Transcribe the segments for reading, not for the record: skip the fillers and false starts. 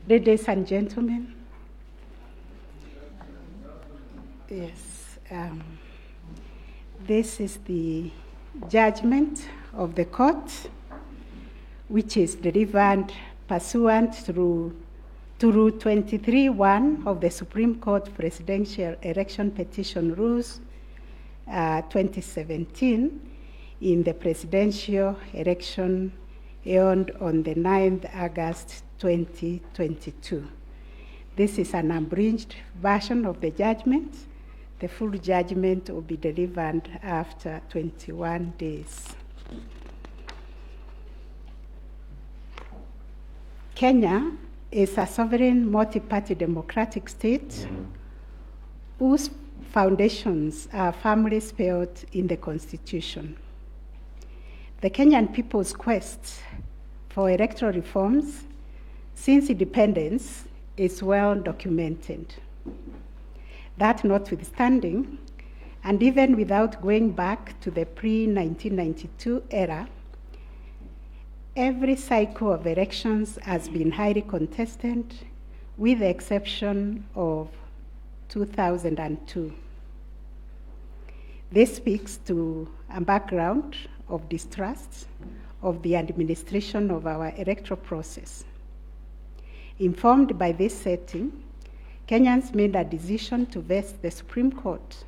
Ladies and gentlemen, yes, this is the judgment of the court, which is delivered pursuant to Rule 23(1) of the Supreme Court Presidential Election Petition Rules 2017 in the presidential election held on the 9th August 2022. This is an abridged version of the judgment. The full judgment will be delivered after 21 days. Kenya is a sovereign multi-party democratic state whose foundations are firmly spelled in the Constitution. The Kenyan people's quest for electoral reforms since independence is well documented. That notwithstanding, and even without going back to the pre-1992 era, every cycle of elections has been highly contested, with the exception of 2002. This speaks to a background of distrust of the administration of our electoral process. Informed by this setting, Kenyans made a decision to vest the Supreme Court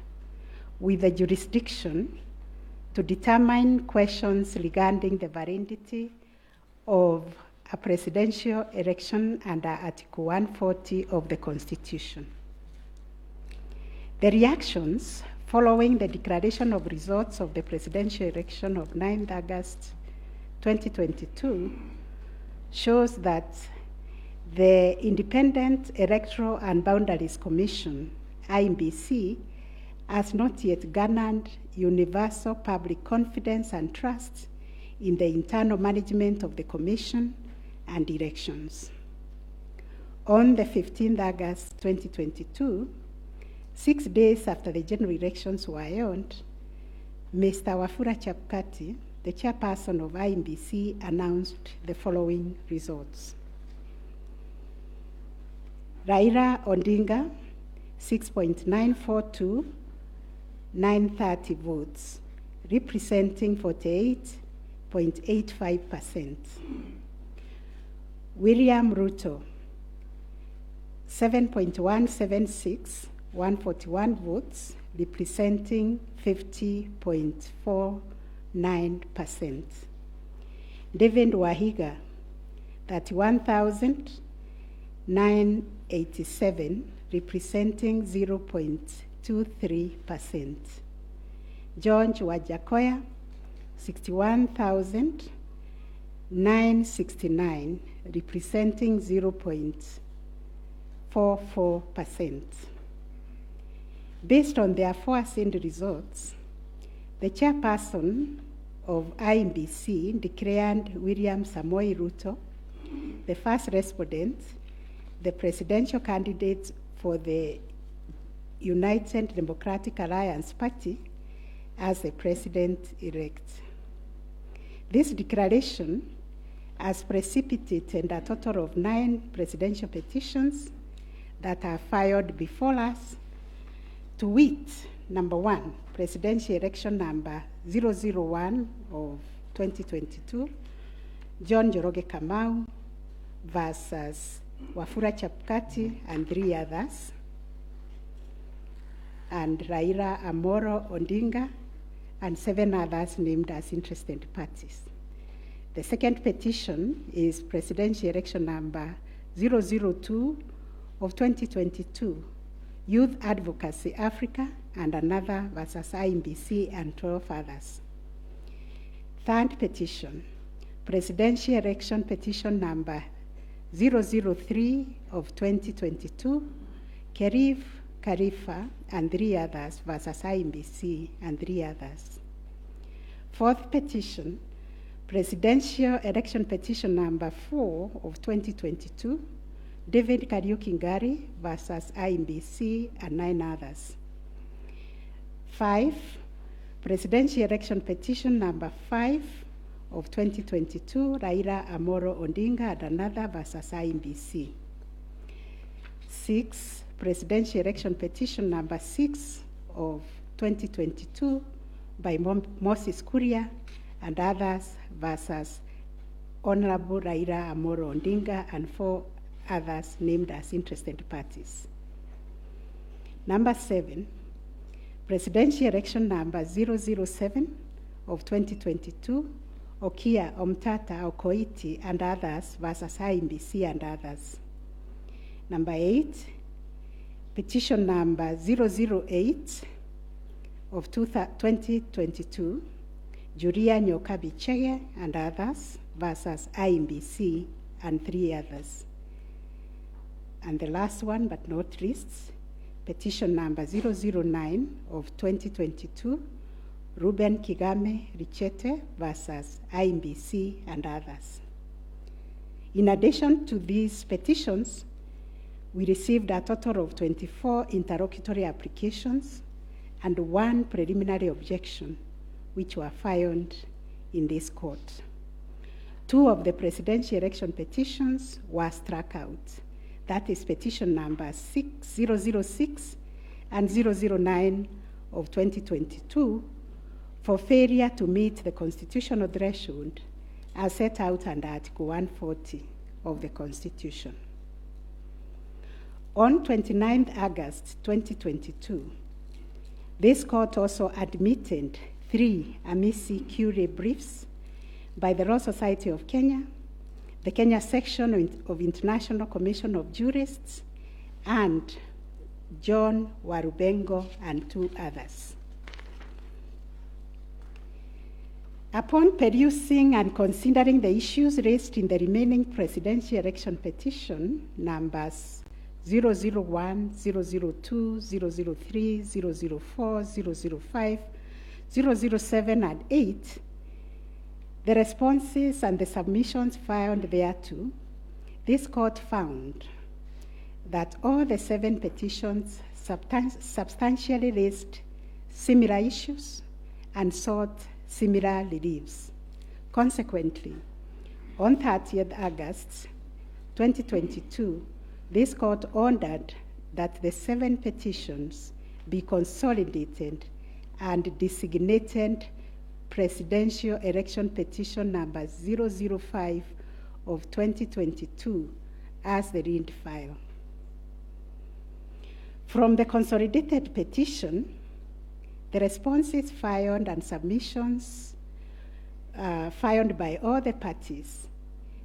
with the jurisdiction to determine questions regarding the validity of a presidential election under Article 140 of the Constitution. The reactions following the declaration of results of the presidential election of 9th August 2022 shows that the Independent Electoral and Boundaries Commission, IEBC, has not yet garnered universal public confidence and trust in the internal management of the Commission and elections. On the 15th August 2022, 6 days after the general elections were held, Mr. Wafula Chebukati, the chairperson of IEBC, announced the following results. Raila Odinga, 6.942,930 votes, representing 48.85%. William Ruto, 7.176,141 votes, representing 50.49%. David Wahiga, 31,987, representing 0.23%. George Wajakoya, 61,969, representing 0.44%. Based on the aforesaid results, the chairperson of IEBC declared William Samoei Ruto the first respondent, the presidential candidate for the United Democratic Alliance Party, as the president-elect. This declaration has precipitated a total of 9 presidential petitions that are filed before us, to wit, number 1, presidential election number 001 of 2022, John Njoroge Kamau versus Wafula Chebukati and 3 others, and Raila Amolo Odinga and 7 others named as interested parties. The second petition is presidential election number 002 of 2022, Youth Advocacy Africa and another versus IEBC and 12 others. Third petition, presidential election petition number 003 of 2022, Kerif Khalifa and 3 others versus IEBC and 3 others. Fourth petition, presidential election petition number 4 of 2022, David Kariuki Ngari versus IEBC and 9 others. 5, presidential election petition number 5 of 2022, Raila Amolo Odinga and another versus IEBC. 6, Presidential Election Petition number 6 of 2022 by Moses Kuria and others versus Honorable Raila Amolo Odinga and 4 others named as interested parties. Number 7, Presidential Election number 007 of 2022, Okia Omtata Okoiti and others versus IEBC and others. Number 8, Petition number 008 of 2022, Julia Nyokabi-Chege and others versus IEBC and 3 others. And the last one, but not least, Petition number 009 of 2022, Ruben Kigame Richete versus IEBC and others. In addition to these petitions, we received a total of 24 interlocutory applications and 1 preliminary objection, which were filed in this court. 2 of the presidential election petitions were struck out. That is petition number 006 and 009 of 2022 for failure to meet the constitutional threshold as set out under Article 140 of the Constitution. On 29 August 2022, this court also admitted 3 amici curiae briefs by the Law Society of Kenya, the Kenya section of International Commission of Jurists, and John Warubengo and 2 others. Upon perusing and considering the issues raised in the remaining presidential election petition numbers 001, 002, 003, 004, 005, 007, and 8, the responses and the submissions filed thereto, this court found that all the 7 petitions substantially raised similar issues and sought similar reliefs. Consequently, on 30th August 2022, this court ordered that the 7 petitions be consolidated and designated Presidential Election Petition number 005 of 2022 as the read file. From the consolidated petition, the responses filed and submissions filed by all the parties,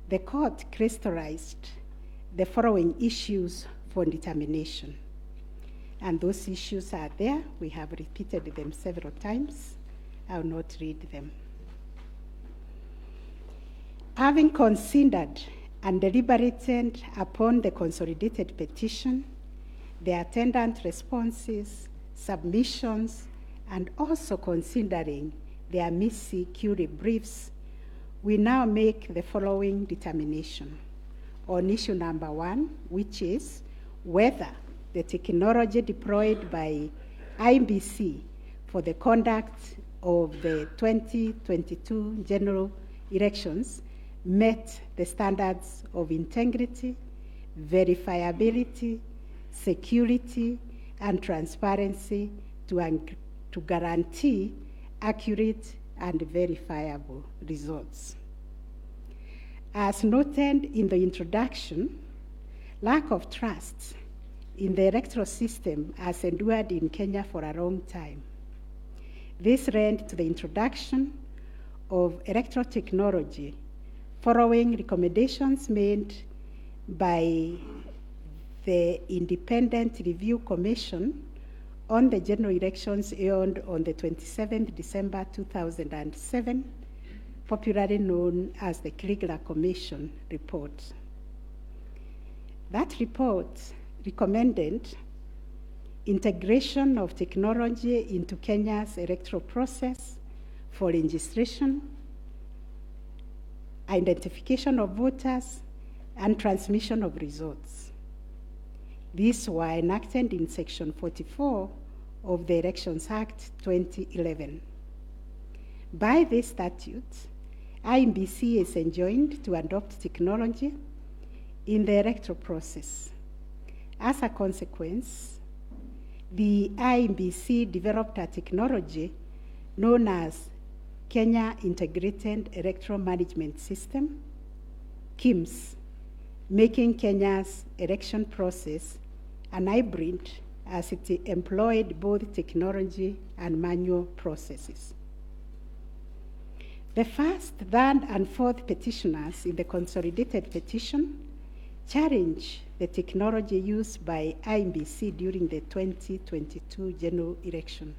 the court crystallized the following issues for determination. And those issues are there. We have repeated them several times. I will not read them. Having considered and deliberated upon the consolidated petition, the attendant responses, submissions, and also considering the amici curiae briefs, we now make the following determination on issue number 1, which is whether the technology deployed by IEBC for the conduct of the 2022 general elections met the standards of integrity, verifiability, security, and transparency to guarantee accurate and verifiable results. As noted in the introduction, lack of trust in the electoral system has endured in Kenya for a long time. This led to the introduction of electoral technology following recommendations made by the Independent Review Commission on the general elections held on the 27th December 2007, popularly known as the Kriegler Commission report. That report recommended integration of technology into Kenya's electoral process for registration, identification of voters, and transmission of results. These were enacted in Section 44 of the Elections Act 2011. By this statute, IEBC is enjoined to adopt technology in the electoral process, As a consequence, the IEBC developed a technology known as Kenya Integrated Electoral Management System, KIMS, making Kenya's election process an hybrid as it employed both technology and manual processes. The first, third, and fourth petitioners in the consolidated petition challenge the technology used by IEBC during the 2022 general election.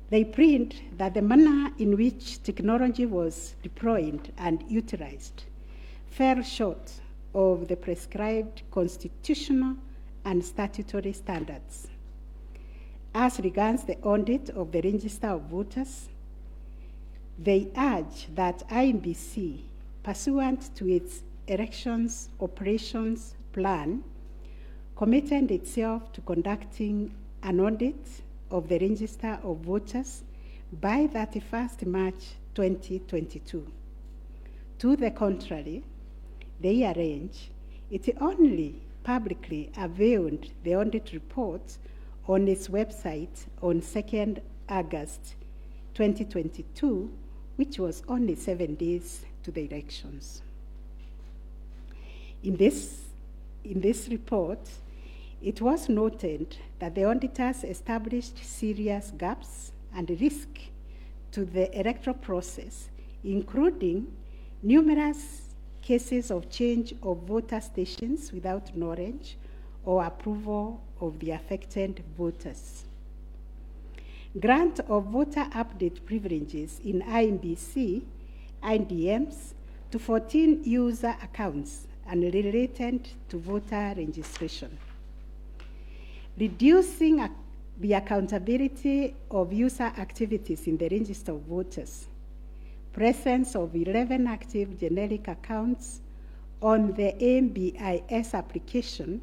They plead that the manner in which technology was deployed and utilized fell short of the prescribed constitutional and statutory standards. As regards the audit of the register of voters, they urge that IEBC, pursuant to its elections operations plan, committed itself to conducting an audit of the register of voters by 31st March 2022. To the contrary, they arrange it only publicly availed the audit report on its website on 2nd August 2022, which was only 7 days to the elections. In this report, it was noted that the auditors established serious gaps and risk to the electoral process, including numerous cases of change of voter stations without knowledge or approval of the affected voters. Grant of voter update privileges in IEBC, IDMs, to 14 user accounts and related to voter registration. Reducing the accountability of user activities in the register of voters. Presence of 11 active generic accounts on the MBIS application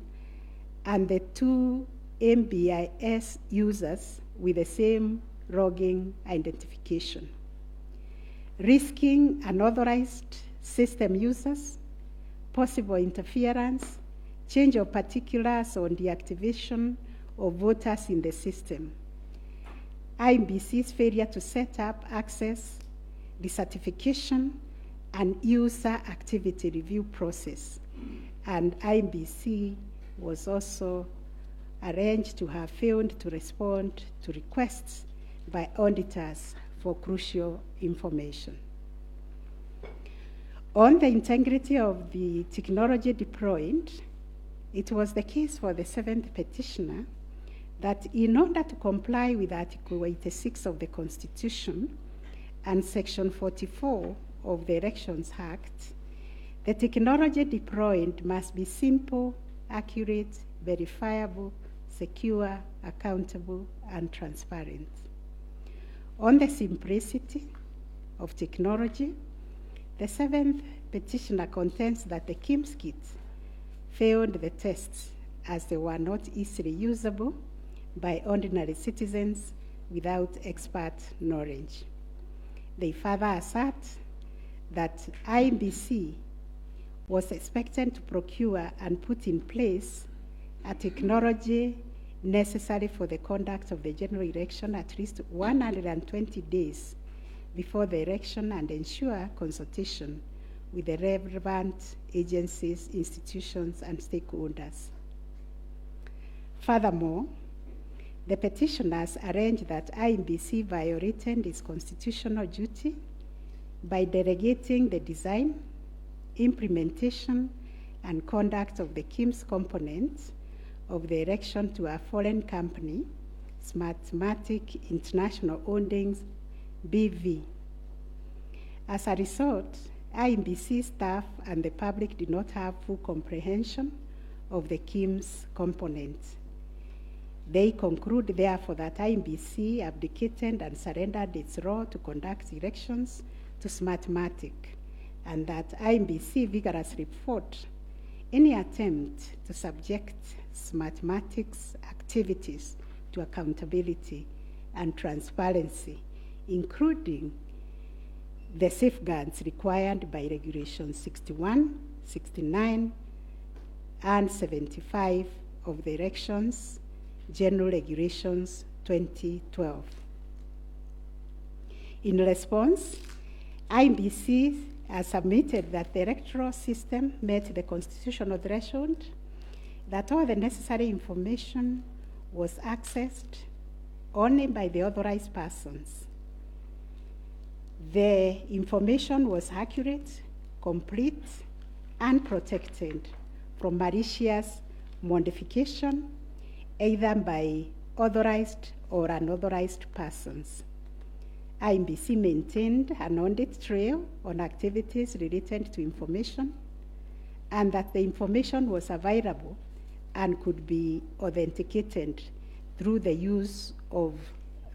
and the 2 MBIS users with the same logging identification. Risking unauthorized system users, possible interference, change of particulars on the activation of voters in the system. IEBC's failure to set up access, decertification, and user activity review process. And IEBC was also arranged to have failed to respond to requests by auditors for crucial information. On the integrity of the technology deployed, it was the case for the seventh petitioner that in order to comply with Article 86 of the Constitution and Section 44 of the Elections Act, the technology deployed must be simple, accurate, verifiable, secure, accountable, and transparent. On the simplicity of technology, the seventh petitioner contends that the KIMS kit failed the tests as they were not easily usable by ordinary citizens without expert knowledge. They further assert that IEBC was expected to procure and put in place a technology necessary for the conduct of the general election at least 120 days before the election and ensure consultation with the relevant agencies, institutions, and stakeholders. Furthermore, the petitioners arrange that IEBC violated its constitutional duty by delegating the design, implementation, and conduct of the KIMS components of the election to a foreign company, Smartmatic International Holdings, BV. As a result, IEBC staff and the public did not have full comprehension of the KIMS components. They conclude, therefore, that IEBC abdicated and surrendered its role to conduct elections to Smartmatic, and that IEBC vigorously fought any attempt to subject Smartmatic's activities to accountability and transparency, including the safeguards required by Regulation 61, 69, and 75 of the Elections General Regulations 2012. In response, IEBC has submitted that the electoral system met the constitutional threshold, that all the necessary information was accessed only by the authorized persons. The information was accurate, complete, and protected from malicious modification, either by authorized or unauthorized persons. IEBC maintained an audit trail on activities related to information, and that the information was available and could be authenticated through the use of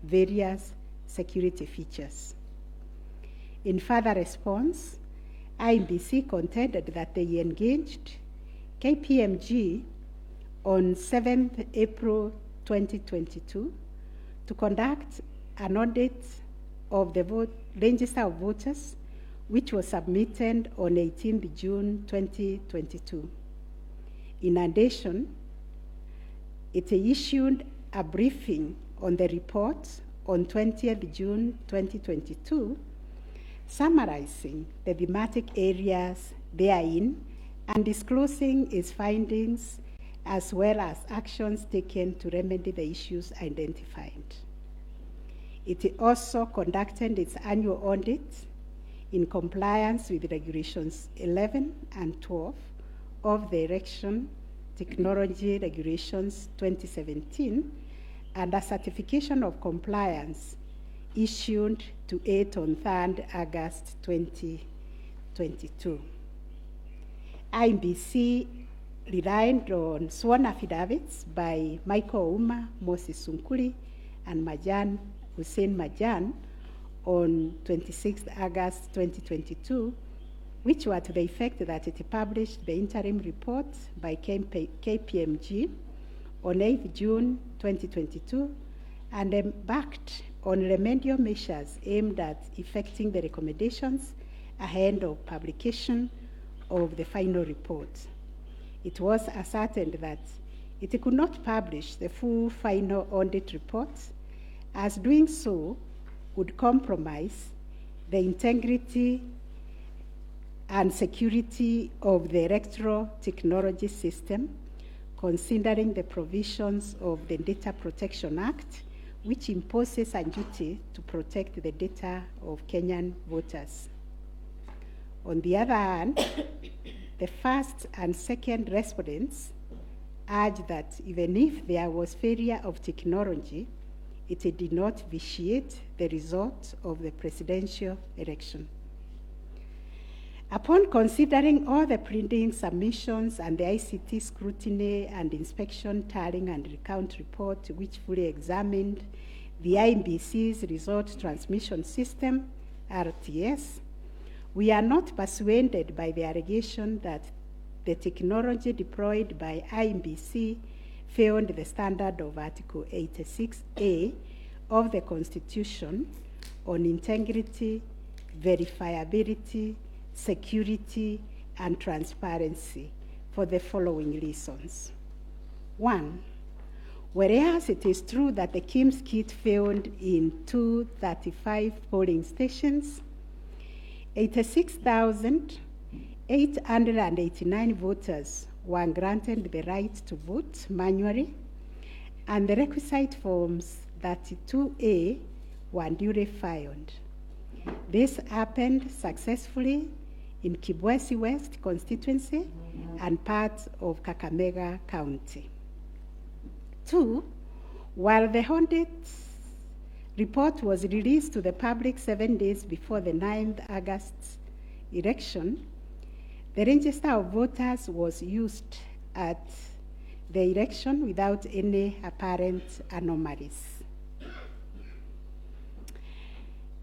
various security features. In further response, IEBC contended that they engaged KPMG on 7th April 2022 to conduct an audit of the register of voters, which was submitted on 18th June 2022. In addition, it issued a briefing on the report on 20th June 2022, summarizing the thematic areas therein and disclosing its findings as well as actions taken to remedy the issues identified. It also conducted its annual audit in compliance with Regulations 11 and 12 of the Election Technology Regulations 2017, and a certification of compliance issued to it on 3rd August 2022. IEBC relied on sworn affidavits by Michael Ouma, Moses Sunkuri, and Hussein Majan on 26th August 2022, which were to the effect that it published the interim report by KPMG on 8th June 2022 and embarked on remedial measures aimed at effecting the recommendations ahead of publication of the final report. It was ascertained that it could not publish the full final audit report, as doing so would compromise the integrity and security of the electoral technology system, considering the provisions of the Data Protection Act, which imposes a duty to protect the data of Kenyan voters. On the other hand, the first and second respondents urged that even if there was failure of technology, it did not vitiate the result of the presidential election. Upon considering all the pleading submissions and the ICT scrutiny and inspection tallying and recount report, which fully examined the IEBC's result transmission system, RTS, we are not persuaded by the allegation that the technology deployed by IEBC failed the standard of Article 86A of the Constitution on integrity, verifiability, security, and transparency for the following reasons. 1, whereas it is true that the KIMS kit failed in 235 polling stations, 86,889 voters were granted the right to vote manually, and the requisite forms 32A were duly filed. This happened successfully in Kibwezi West constituency and parts of Kakamega County. 2, while the audit report was released to the public 7 days before the 9th August election, the register of voters was used at the election without any apparent anomalies.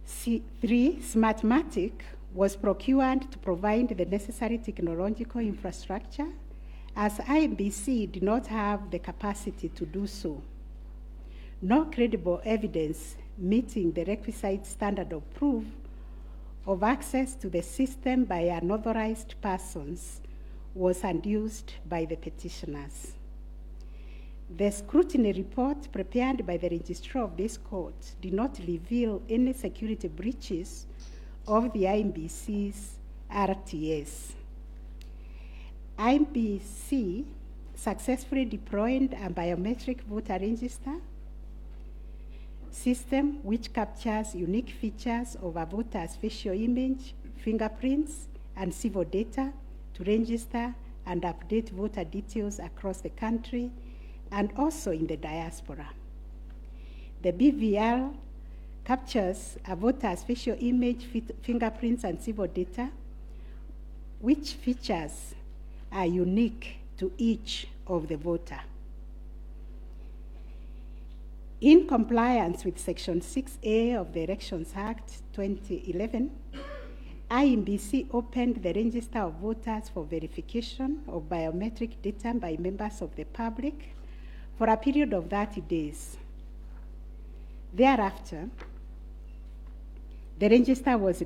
3, Smartmatic was procured to provide the necessary technological infrastructure, as IEBC did not have the capacity to do so. No credible evidence meeting the requisite standard of proof of access to the system by unauthorized persons was adduced by the petitioners. The scrutiny report prepared by the registrar of this court did not reveal any security breaches of the IEBC's RTS. IEBC successfully deployed a biometric voter register system which captures unique features of a voter's facial image, fingerprints, and civil data to register and update voter details across the country and also in the diaspora. The BVR captures a voter's facial image, fingerprints, and civil data, which features are unique to each of the voter. In compliance with Section 6A of the Elections Act 2011, IEBC opened the register of voters for verification of biometric data by members of the public for a period of 30 days. Thereafter, the register was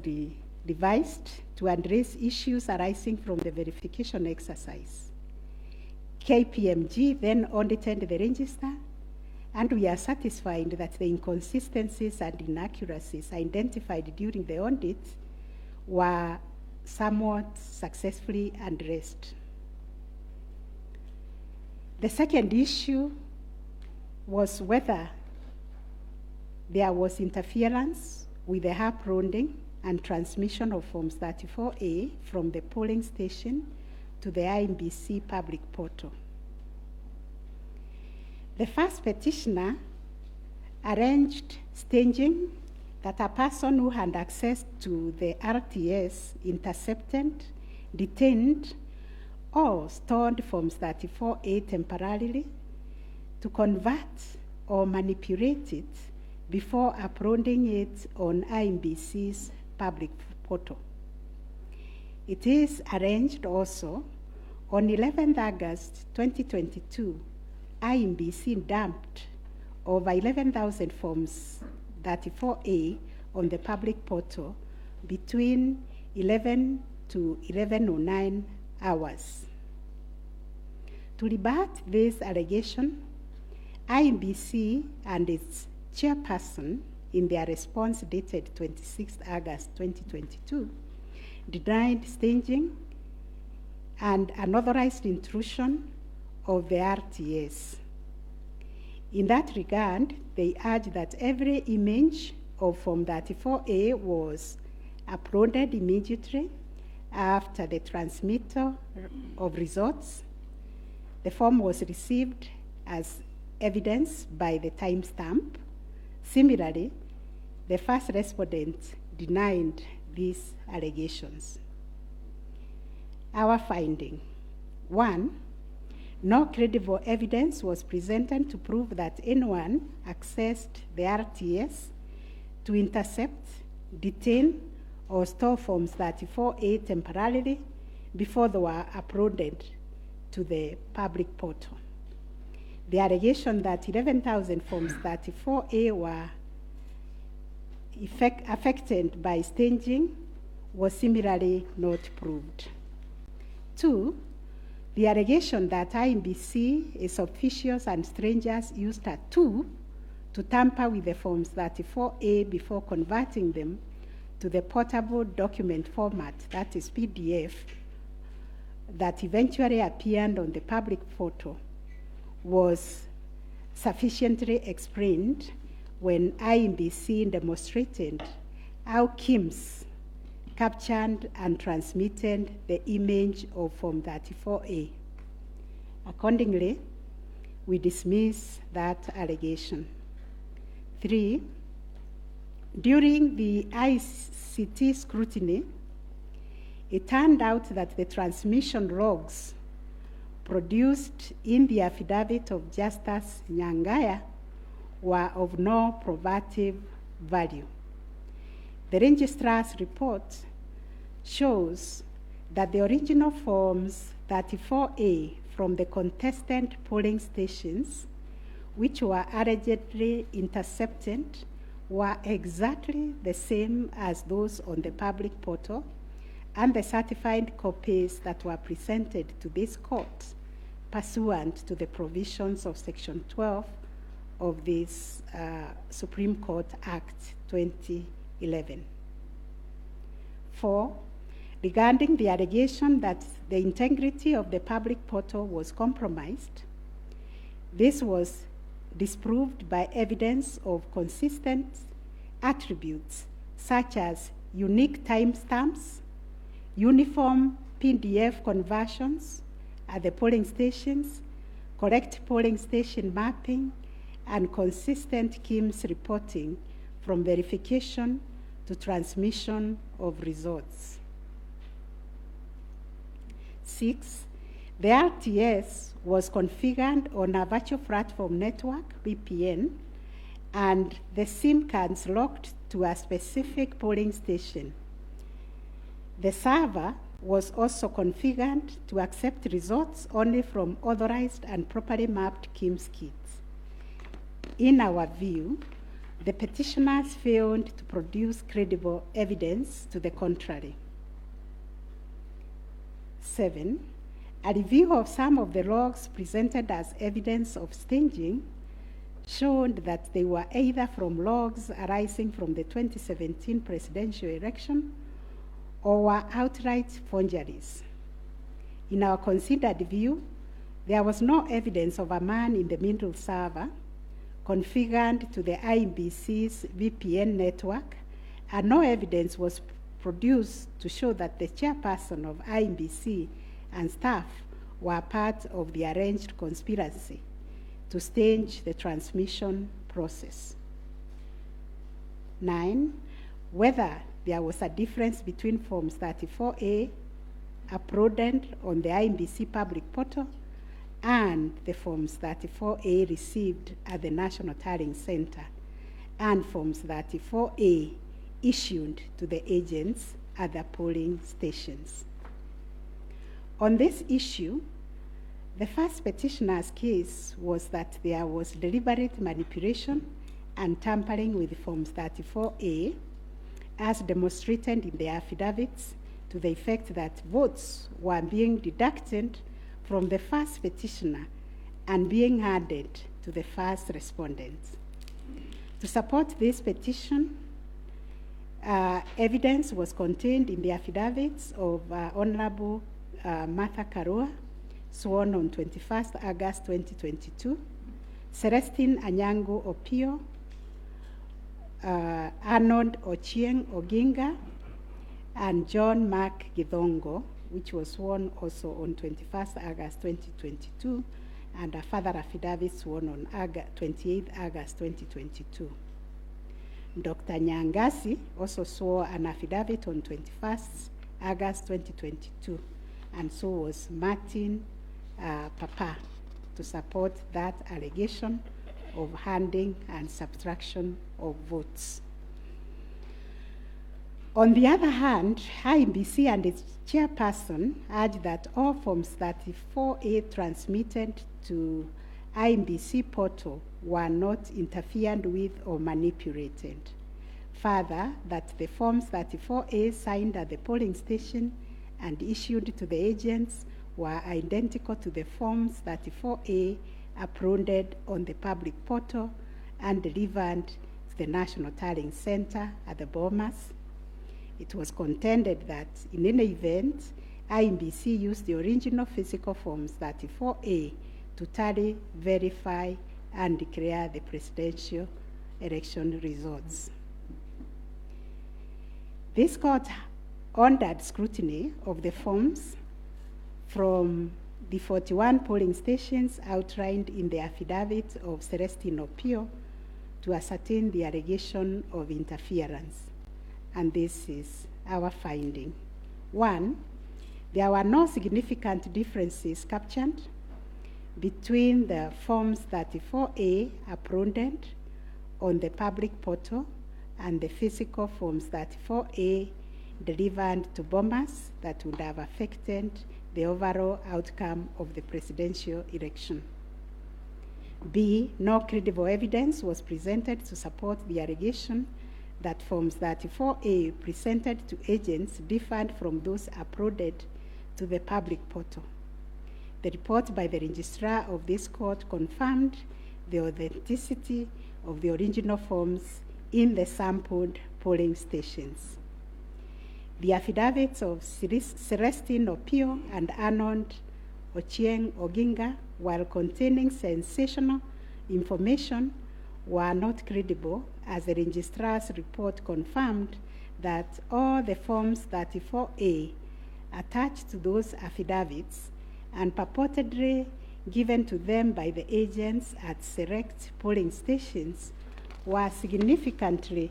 revised to address issues arising from the verification exercise. KPMG then audited the register, and we are satisfied that the inconsistencies and inaccuracies identified during the audit were somewhat successfully addressed. The second issue was whether there was interference with the uploading and transmission of Forms 34A from the polling station to the IEBC public portal. The first petitioner arranged staging that a person who had access to the RTS intercepted, detained, or stored Forms 34A temporarily to convert or manipulate it before uploading it on IEBC's public portal. It is arranged also on 11th August 2022, IEBC dumped over 11,000 Forms 34A on the public portal between 11 to 11:09 hours. To rebut this allegation, IEBC and its chairperson, in their response dated 26 August 2022, denied staging and unauthorized intrusion of the RTS. In that regard, they urge that every image of Form 34A was uploaded immediately after the transmittal of results. The form was received as evidence by the timestamp. Similarly, the first respondent denied these allegations. Our finding: 1, no credible evidence was presented to prove that anyone accessed the RTS to intercept, detain, or store Forms 34A temporarily before they were uploaded to the public portal. The allegation that 11,000 Forms 34A were affected by staging was similarly not proved. 2, the allegation that IEBC, its officials and strangers used a tool to tamper with the Forms 34A before converting them to the portable document format, that is PDF, that eventually appeared on the public portal, was sufficiently explained when IEBC demonstrated how KIMS captured and transmitted the image of Form 34A. Accordingly, we dismiss that allegation. 3, during the ICT scrutiny, it turned out that the transmission logs produced in the affidavit of Justice Nyangaya were of no probative value. The registrar's report shows that the original Forms 34A from the contestant polling stations, which were allegedly intercepted, were exactly the same as those on the public portal, and the certified copies that were presented to this court pursuant to the provisions of Section 12 of this Supreme Court Act 2011. 4, regarding the allegation that the integrity of the public portal was compromised, this was disproved by evidence of consistent attributes such as unique timestamps, uniform PDF conversions at the polling stations, correct polling station mapping, and consistent KIMS reporting from verification to transmission of results. 6, the RTS was configured on a virtual platform network, VPN, and the SIM cards locked to a specific polling station. The server was also configured to accept results only from authorized and properly mapped KIMS kits. In our view, the petitioners failed to produce credible evidence to the contrary. 7, a review of some of the logs presented as evidence of staging showed that they were either from logs arising from the 2017 presidential election or were outright forgeries. In our considered view, there was no evidence of a man-in-the-middle server configured to the IEBC's VPN network, and no evidence was produced to show that the chairperson of IEBC and staff were part of the arranged conspiracy to stage the transmission process. 9, whether there was a difference between Forms 34A uploaded on the IEBC public portal and the Forms 34A received at the National Tallying Center and Forms 34A issued to the agents at the polling stations. On this issue, the first petitioner's case was that there was deliberate manipulation and tampering with Forms 34A, as demonstrated in the affidavits, to the effect that votes were being deducted from the first petitioner and being added to the first respondent. To support this petition, evidence was contained in the affidavits of Honorable Martha Koome, sworn on 21st August 2022, Celestine Anyango Opio, Arnold Ochieng Oginga, and John Mark Githongo, which was sworn also on 21st August 2022, and a further affidavit sworn on 28th August 2022. Dr. Nyangasi also swore an affidavit on 21st August 2022, and so was Martin Papa, to support that allegation of handing and subtraction of votes. On the other hand, IEBC and its chairperson urged that all Forms 34A transmitted to IEBC portal were not interfered with or manipulated. Further, that the Forms 34A signed at the polling station and issued to the agents were identical to the Forms 34A uploaded on the public portal and delivered to the National Tallying Center at the Bomas. It was contended that in any event, IEBC used the original physical Forms 34A to tally, verify, and declare the presidential election results. This court ordered scrutiny of the forms from the 41 polling stations outlined in the affidavit of Celestine Opio to ascertain the allegation of interference. And this is our finding. 1, there were no significant differences captured between the Forms 34A uploaded on the public portal and the physical Forms 34A delivered to Bomas that would have affected the overall outcome of the presidential election. B, no credible evidence was presented to support the allegation that Forms 34A presented to agents differed from those uploaded to the public portal. The report by the registrar of this court confirmed the authenticity of the original forms in the sampled polling stations. The affidavits of Celestine Opio and Arnold Ochieng Oginga, while containing sensational information, were not credible, as the registrar's report confirmed that all the Forms 34A attached to those affidavits and purportedly given to them by the agents at select polling stations were significantly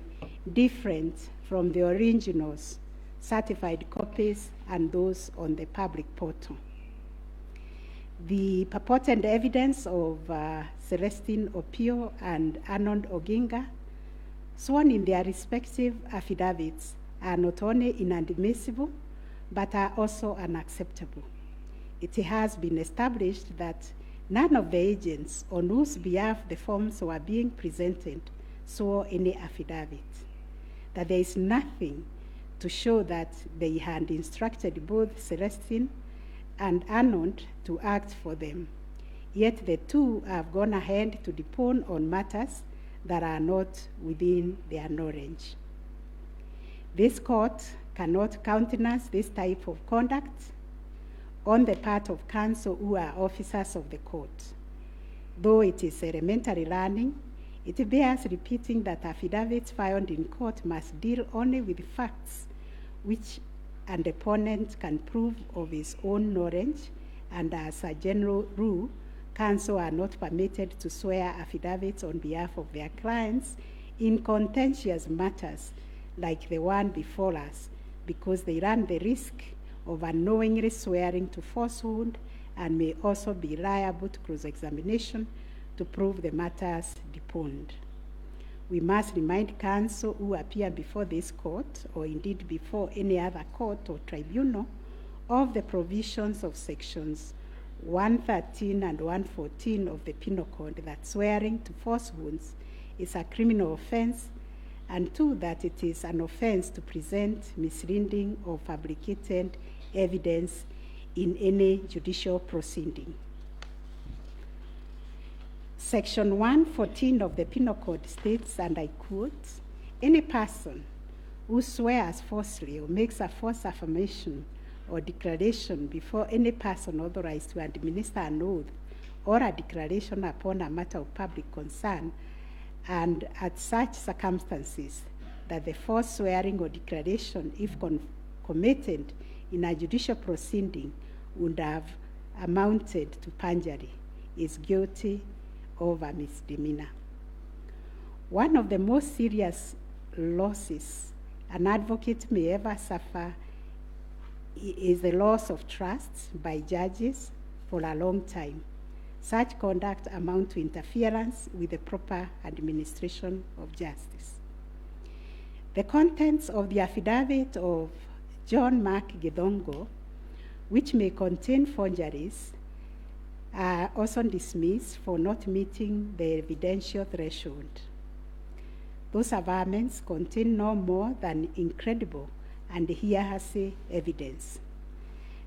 different from the originals, certified copies, and those on the public portal. The purported evidence of Celestine Opio and Arnold Oginga, sworn in their respective affidavits, are not only inadmissible, but are also unacceptable. It has been established that none of the agents on whose behalf the forms were being presented swore any affidavit, that there is nothing to show that they had instructed both Celestine and Arnold to act for them. Yet the two have gone ahead to depone on matters that are not within their knowledge. This court cannot countenance this type of conduct on the part of counsel who are officers of the court. Though it is elementary learning, it bears repeating that affidavits filed in court must deal only with facts which an opponent can prove of his own knowledge, and as a general rule, counsel are not permitted to swear affidavits on behalf of their clients in contentious matters like the one before us, because they run the risk of unknowingly swearing to falsehood and may also be liable to cross-examination to prove the matters deponed. We must remind counsel who appear before this court, or indeed before any other court or tribunal, of the provisions of sections 113 and 114 of the Penal Code, that swearing to falsehoods is a criminal offense, and two, that it is an offense to present misleading or fabricated evidence in any judicial proceeding. Section 114 of the Penal Code states, and I quote, "Any person who swears falsely or makes a false affirmation or declaration before any person authorized to administer an oath or a declaration upon a matter of public concern, and at such circumstances that the false swearing or declaration, if committed in a judicial proceeding, would have amounted to perjury, is guilty of a misdemeanor." One of the most serious losses an advocate may ever suffer is the loss of trust by judges for a long time. Such conduct amounts to interference with the proper administration of justice. The contents of the affidavit of John Mark Githongo, which may contain forgeries, are also dismissed for not meeting the evidential threshold. Those averments contain no more than incredible and hearsay evidence.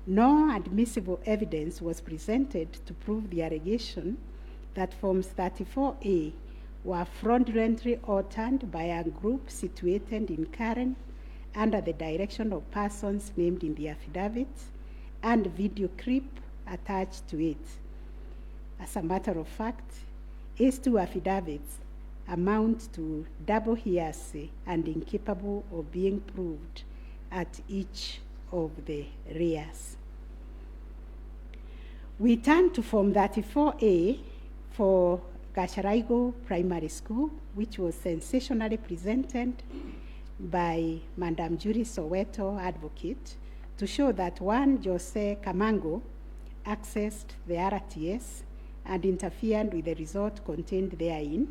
No admissible evidence was presented to prove the allegation that Forms 34A were fraudulently altered by a group situated in Karen under the direction of persons named in the affidavit, and video clip attached to it. As a matter of fact, these two affidavits amount to double hearsay and incapable of being proved at each of the rears. We turn to Form 34A for Gacharaigo Primary School, which was sensationally presented by Madam Judy Soweto, advocate, to show that one Jose Kamango accessed the RTS and interfered with the result contained therein.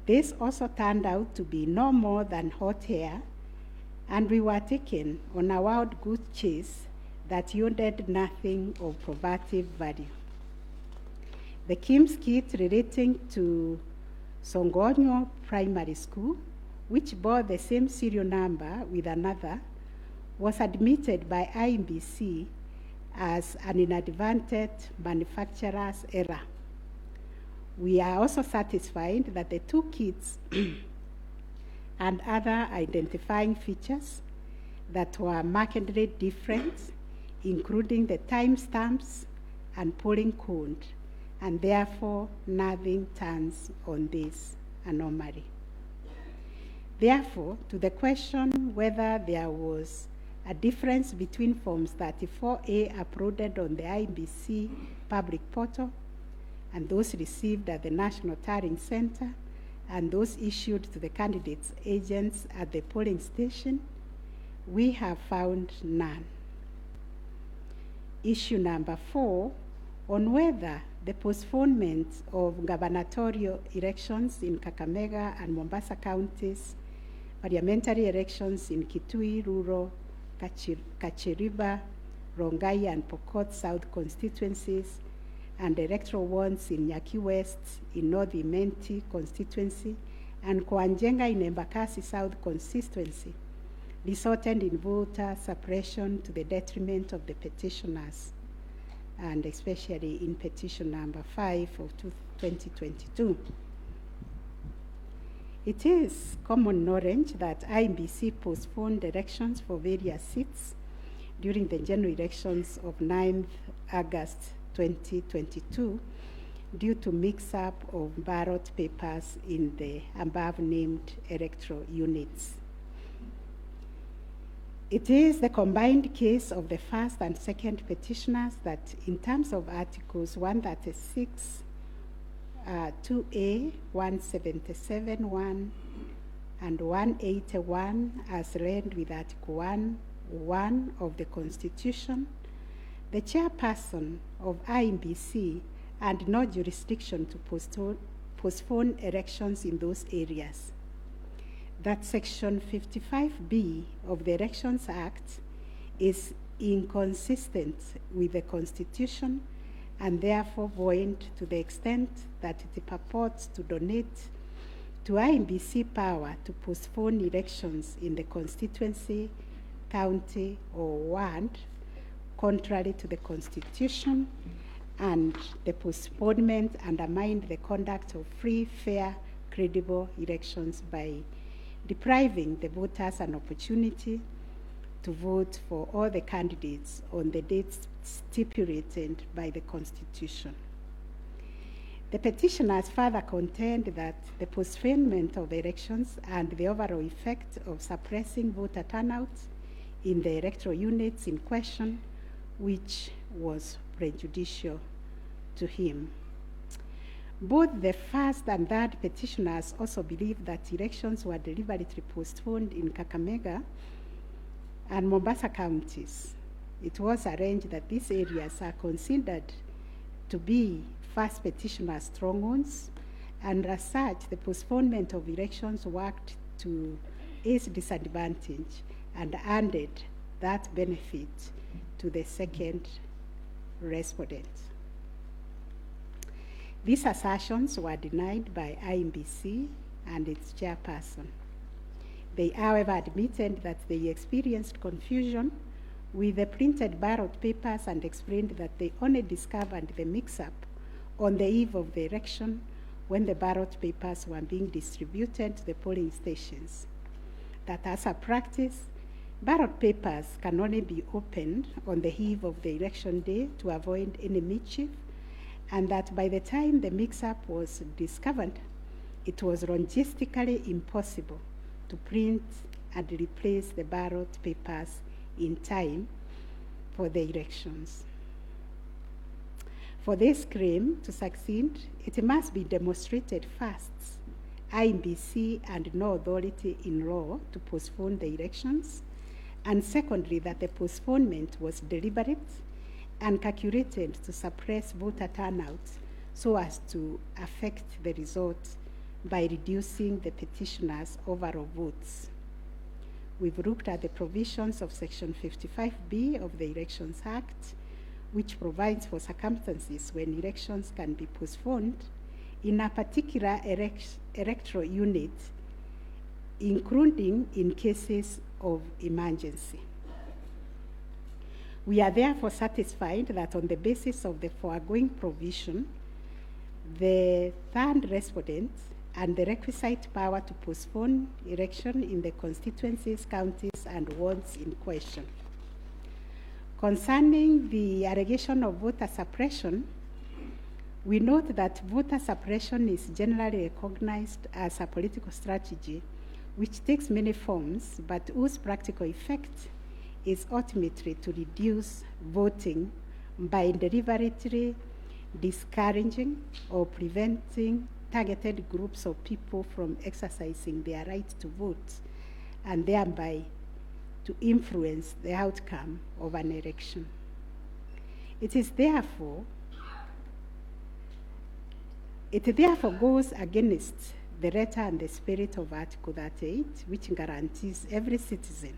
This also turned out to be no more than hot air, and we were taken on a wild goose chase that yielded nothing of probative value. The Kim's kit relating to Songonyo Primary School, which bore the same serial number with another, was admitted by IEBC as an inadvertent manufacturer's error. We are also satisfied that the two kits and other identifying features that were markedly different, including the timestamps and polling code, and therefore nothing turns on this anomaly. Therefore, to the question whether there was a difference between Forms 34A uploaded on the IEBC public portal and those received at the National Tallying Center and those issued to the candidates' agents at the polling station, we have found none. Issue number 4, on whether the postponement of gubernatorial elections in Kakamega and Mombasa counties, parliamentary elections in Kitui, Rural, Kachiriba, Rongai, and Pokot South constituencies, and electoral ones in Nyaki West, in North Imenti constituency, and Koanjenga in Embakasi South constituency, resulted in voter suppression to the detriment of the petitioners, and especially in petition number 5 of 2022. It is common knowledge that IEBC postponed elections for various seats during the general elections of 9th August 2022 due to mix-up of ballot papers in the above-named electoral units. It is the combined case of the first and second petitioners that, in terms of Articles 136, 2A, 177(1), and 181, as read with Article 1 of the Constitution, the chairperson of IEBC had no jurisdiction to postpone elections in those areas. That Section 55B of the Elections Act is inconsistent with the Constitution and therefore void to the extent that it purports to donate to IEBC power to postpone elections in the constituency, county, or ward, contrary to the Constitution, and the postponement undermined the conduct of free, fair, credible elections by depriving the voters an opportunity to vote for all the candidates on the dates stipulated by the Constitution. The petitioners further contend that the postponement of elections and the overall effect of suppressing voter turnout in the electoral units in question, which was prejudicial to him. Both the first and third petitioners also believe that elections were deliberately postponed in Kakamega and Mombasa counties. It was arranged that these areas are considered to be first petitioners' strongholds, and as such, the postponement of elections worked to his disadvantage and handed that benefit to the second respondent. These assertions were denied by IEBC and its chairperson. They, however, admitted that they experienced confusion with the printed ballot papers and explained that they only discovered the mix-up on the eve of the election when the ballot papers were being distributed to the polling stations. That as a practice, ballot papers can only be opened on the eve of the election day to avoid any mischief, and that by the time the mix-up was discovered, it was logistically impossible to print and replace the ballot papers in time for the elections. For this claim to succeed, it must be demonstrated first, IEBC and no authority in law to postpone the elections, and secondly, that the postponement was deliberate and calculated to suppress voter turnout so as to affect the result by reducing the petitioners' overall votes. We've looked at the provisions of Section 55B of the Elections Act, which provides for circumstances when elections can be postponed in a particular electoral unit, including in cases of emergency. We are therefore satisfied that on the basis of the foregoing provision, the third respondent and the requisite power to postpone election in the constituencies, counties, and wards in question. Concerning the allegation of voter suppression, we note that voter suppression is generally recognized as a political strategy which takes many forms, but whose practical effect is ultimately to reduce voting by deliberately discouraging or preventing targeted groups of people from exercising their right to vote and thereby to influence the outcome of an election. It therefore goes against the letter and the spirit of Article 38, which guarantees every citizen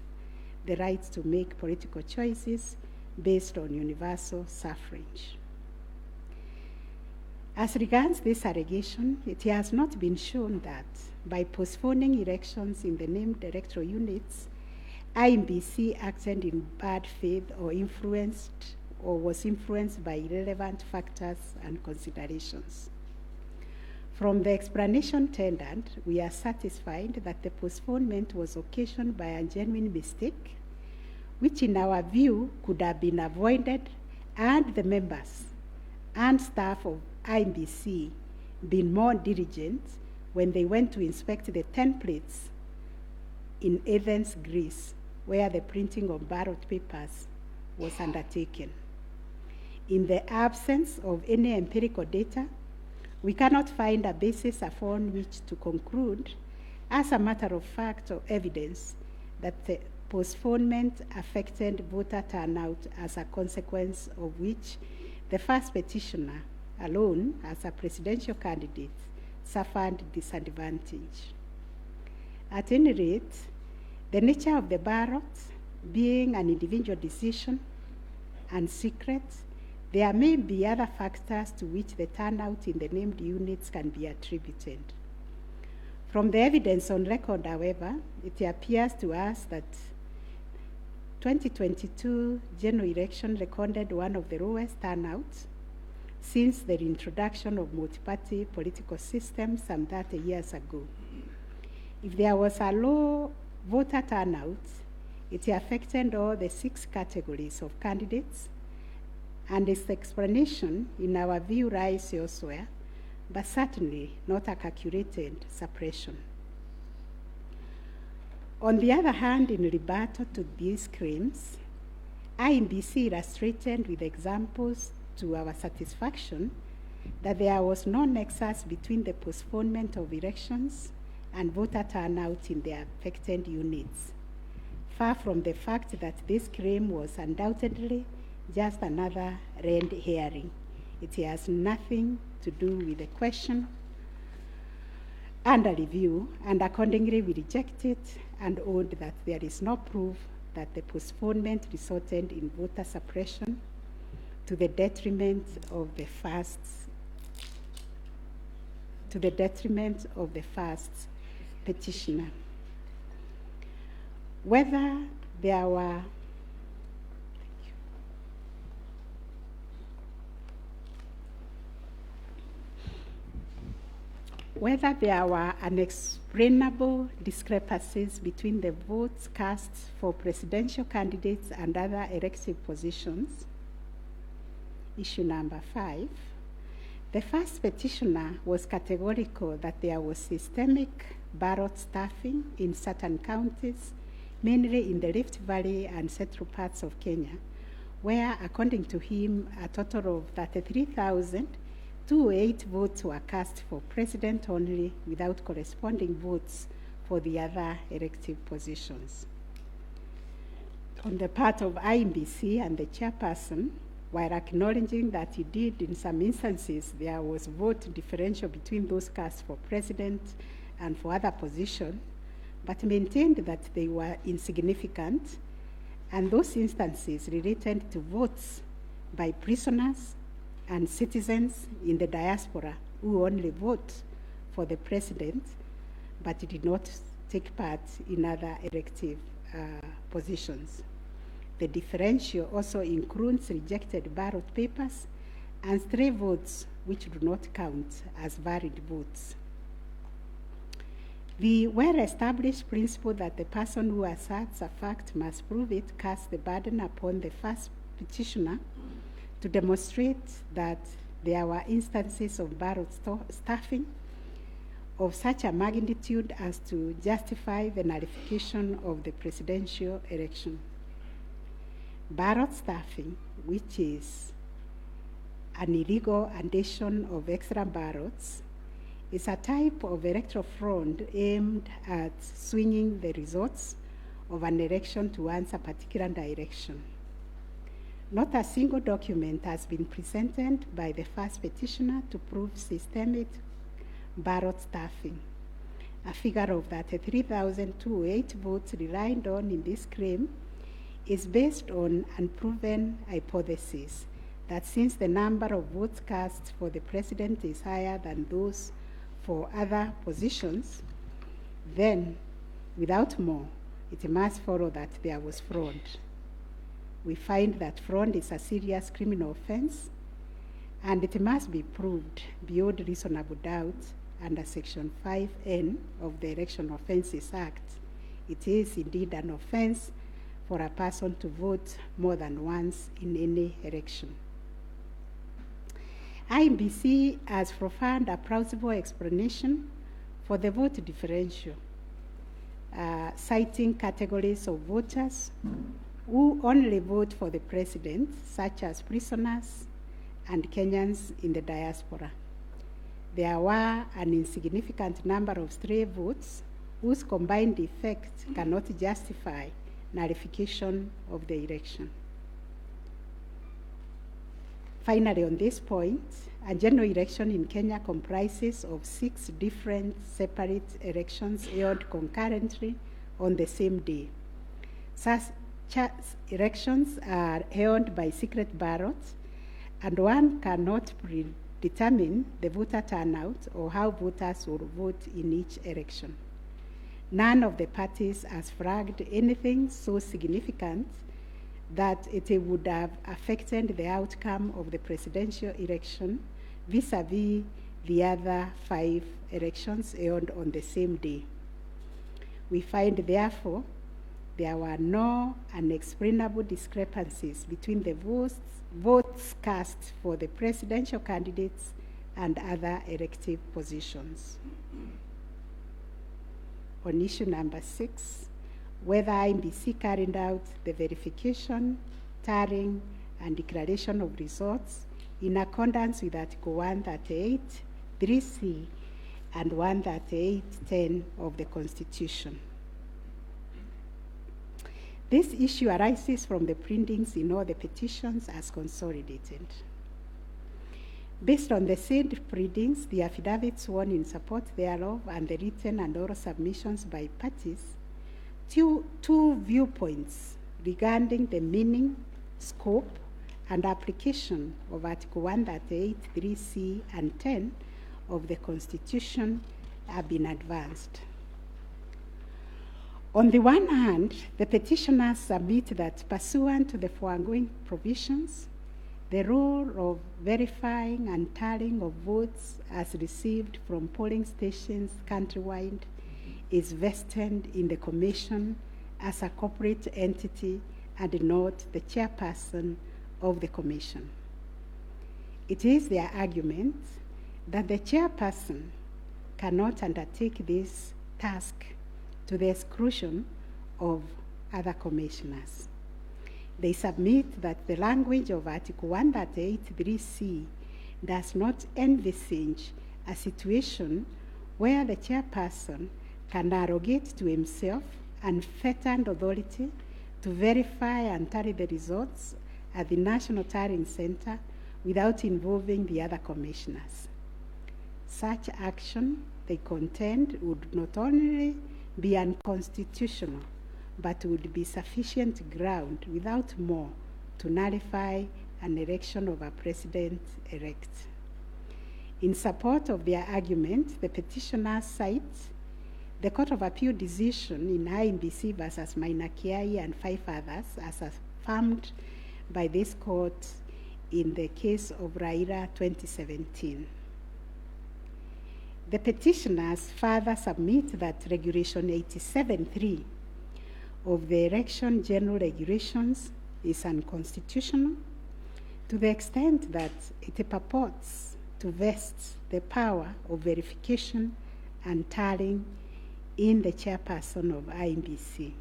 the right to make political choices based on universal suffrage. As regards this allegation, it has not been shown that by postponing elections in the named electoral units, IEBC acted in bad faith or was influenced by irrelevant factors and considerations. From the explanation tendered, we are satisfied that the postponement was occasioned by a genuine mistake, which in our view could have been avoided had the members and staff of IEBC been more diligent when they went to inspect the templates in Athens, Greece, where the printing of ballot papers was undertaken. In the absence of any empirical data, we cannot find a basis upon which to conclude, as a matter of fact or evidence, that the postponement affected voter turnout, as a consequence of which the first petitioner alone, as a presidential candidate, suffered disadvantage. At any rate, the nature of the ballot being an individual decision and secret, there may be other factors to which the turnout in the named units can be attributed. From the evidence on record, however, it appears to us that 2022 general election recorded one of the lowest turnouts since the introduction of multi-party political systems some 30 years ago. If there was a low voter turnout, it affected all the 6 categories of candidates, and its explanation, in our view, lies elsewhere, but certainly not a calculated suppression. On the other hand, in rebuttal to these claims, IEBC illustrated with examples to our satisfaction that there was no nexus between the postponement of elections and voter turnout in the affected units, far from the fact that this claim was undoubtedly just another red herring. It has nothing to do with the question under review, and accordingly we reject it and hold that there is no proof that the postponement resulted in voter suppression to the detriment of the first petitioner. Whether there were unexplainable discrepancies between the votes cast for presidential candidates and other elective positions. Issue number 5. The first petitioner was categorical that there was systemic ballot stuffing in certain counties, mainly in the Rift Valley and central parts of Kenya, where, according to him, a total of 33,208 votes were cast for president only, without corresponding votes for the other elective positions. On the part of IEBC and the chairperson, while acknowledging that indeed in some instances there was vote differential between those cast for president and for other positions, but maintained that they were insignificant, and those instances related to votes by prisoners and citizens in the diaspora who only vote for the president but did not take part in other elective positions. The differential also includes rejected ballot papers and stray votes which do not count as valid votes. The well-established principle that the person who asserts a fact must prove it casts the burden upon the first petitioner to demonstrate that there were instances of ballot stuffing of such a magnitude as to justify the nullification of the presidential election. Ballot stuffing, which is an illegal addition of extra ballots, is a type of electoral fraud aimed at swinging the results of an election towards a particular direction. Not a single document has been presented by the first petitioner to prove systemic ballot stuffing. A figure of 33,208 votes relied on in this claim is based on unproven hypothesis that since the number of votes cast for the president is higher than those for other positions, then, without more, it must follow that there was fraud. We find that fraud is a serious criminal offense, and it must be proved beyond reasonable doubt under Section 5N of the Election Offences Act. It is indeed an offense for a person to vote more than once in any election. IEBC has provided a plausible explanation for the vote differential, citing categories of voters who only vote for the president, such as prisoners and Kenyans in the diaspora. There were an insignificant number of stray votes whose combined effect cannot justify nullification of the election. Finally, on this point, a general election in Kenya comprises of 6 different separate elections held concurrently on the same day. Such elections are held by secret ballots, and one cannot predetermine the voter turnout or how voters will vote in each election. None of the parties has flagged anything so significant that it would have affected the outcome of the presidential election vis-a-vis the other 5 elections held on the same day. We find, therefore, there were no unexplainable discrepancies between the votes cast for the presidential candidates and other elective positions. On issue number 6, whether IEBC carried out the verification, tallying, and declaration of results in accordance with Article 138, 3C, and 138.10 of the Constitution. This issue arises from the printings in all the petitions as consolidated. Based on the said printings, the affidavits sworn in support thereof, and the written and oral submissions by parties, two viewpoints regarding the meaning, scope, and application of Article 138, 3C, and 10 of the Constitution have been advanced. On the one hand, the petitioners submit that pursuant to the foregoing provisions, the role of verifying and tallying of votes as received from polling stations countrywide is vested in the Commission as a corporate entity and not the chairperson of the Commission. It is their argument that the chairperson cannot undertake this task to the exclusion of other commissioners. They submit that the language of Article 138(3)(c) does not envisage a situation where the chairperson can arrogate to himself unfettered authority to verify and tally the results at the National Tallying Center without involving the other commissioners. Such action, they contend, would not only be unconstitutional, but would be sufficient ground without more to nullify an election of a president-elect. In support of their argument, the petitioners cite the Court of Appeal decision in IEBC versus Maina-Kiai and 5 others as affirmed by this court in the case of Raila 2017. The petitioners further submit that Regulation 87.3 of the Election General Regulations is unconstitutional to the extent that it purports to vest the power of verification and tallying in the chairperson of IEBC.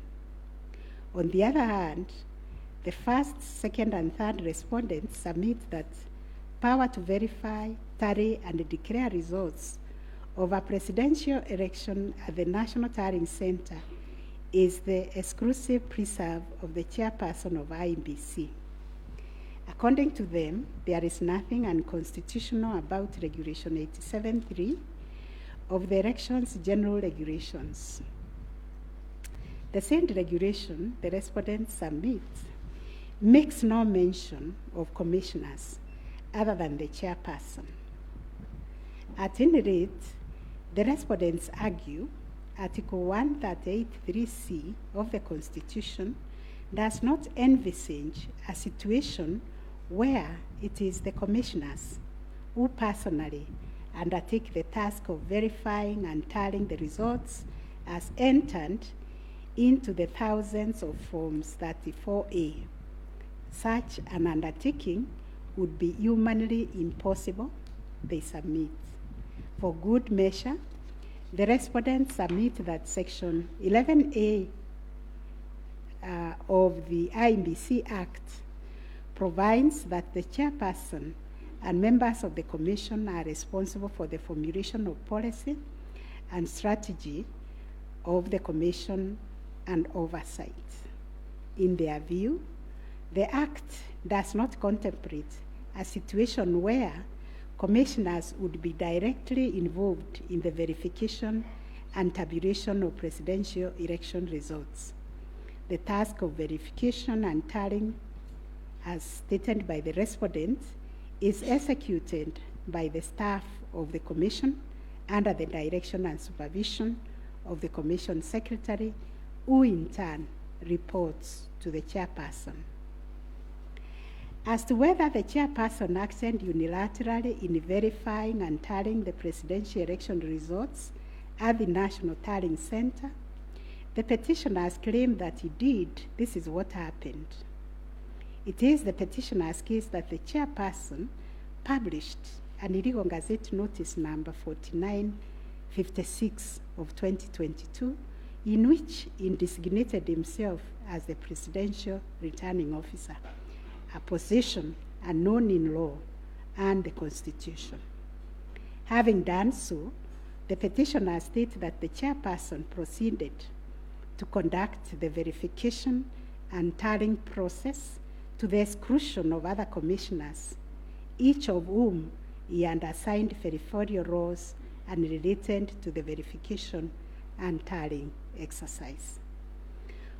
On the other hand, the first, second, and third respondents submit that power to verify, tally, and declare results of a presidential election at the National Tallying Center is the exclusive preserve of the chairperson of IEBC. According to them, there is nothing unconstitutional about Regulation 87.3 of the Elections General Regulations. The said regulation the respondents submit makes no mention of commissioners other than the chairperson. At any rate, the respondents argue Article 138(3)(c) of the Constitution does not envisage a situation where it is the commissioners who personally undertake the task of verifying and tallying the results as entered into the thousands of Forms 34A. Such an undertaking would be humanly impossible, they submit. For good measure, the respondents submit that Section 11A of the IEBC Act provides that the chairperson and members of the commission are responsible for the formulation of policy and strategy of the commission and oversight. In their view, the Act does not contemplate a situation where commissioners would be directly involved in the verification and tabulation of presidential election results. The task of verification and tallying, as stated by the respondent, is executed by the staff of the Commission under the direction and supervision of the Commission Secretary, who in turn reports to the chairperson. As to whether the chairperson acted unilaterally in verifying and tallying the presidential election results at the National Tallying Center, the petitioners claim that indeed this is what happened. It is the petitioner's case that the chairperson published an illegal Gazette Notice number 4956 of 2022, in which he designated himself as the presidential returning officer, a position unknown in law and the Constitution. Having done so, the petitioners state that the chairperson proceeded to conduct the verification and tallying process to the exclusion of other commissioners, each of whom he had assigned verifiable roles and related to the verification and tallying exercise.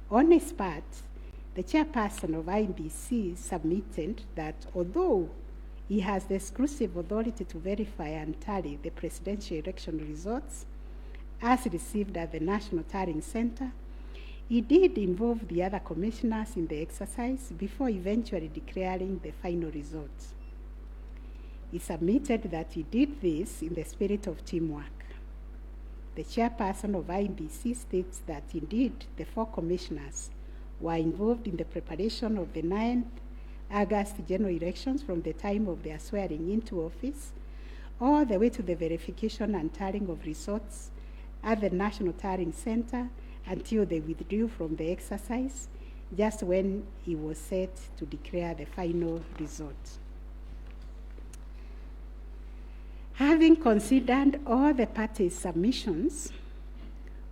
On his part, the chairperson of IEBC submitted that although he has the exclusive authority to verify and tally the presidential election results as received at the National Tallying Center, he did involve the other commissioners in the exercise before eventually declaring the final results. He submitted that he did this in the spirit of teamwork. The chairperson of IEBC states that indeed the 4 commissioners were involved in the preparation of the 9th August general elections from the time of their swearing into office all the way to the verification and tallying of results at the National Tallying Center until they withdrew from the exercise just when he was set to declare the final result. Having considered all the parties' submissions,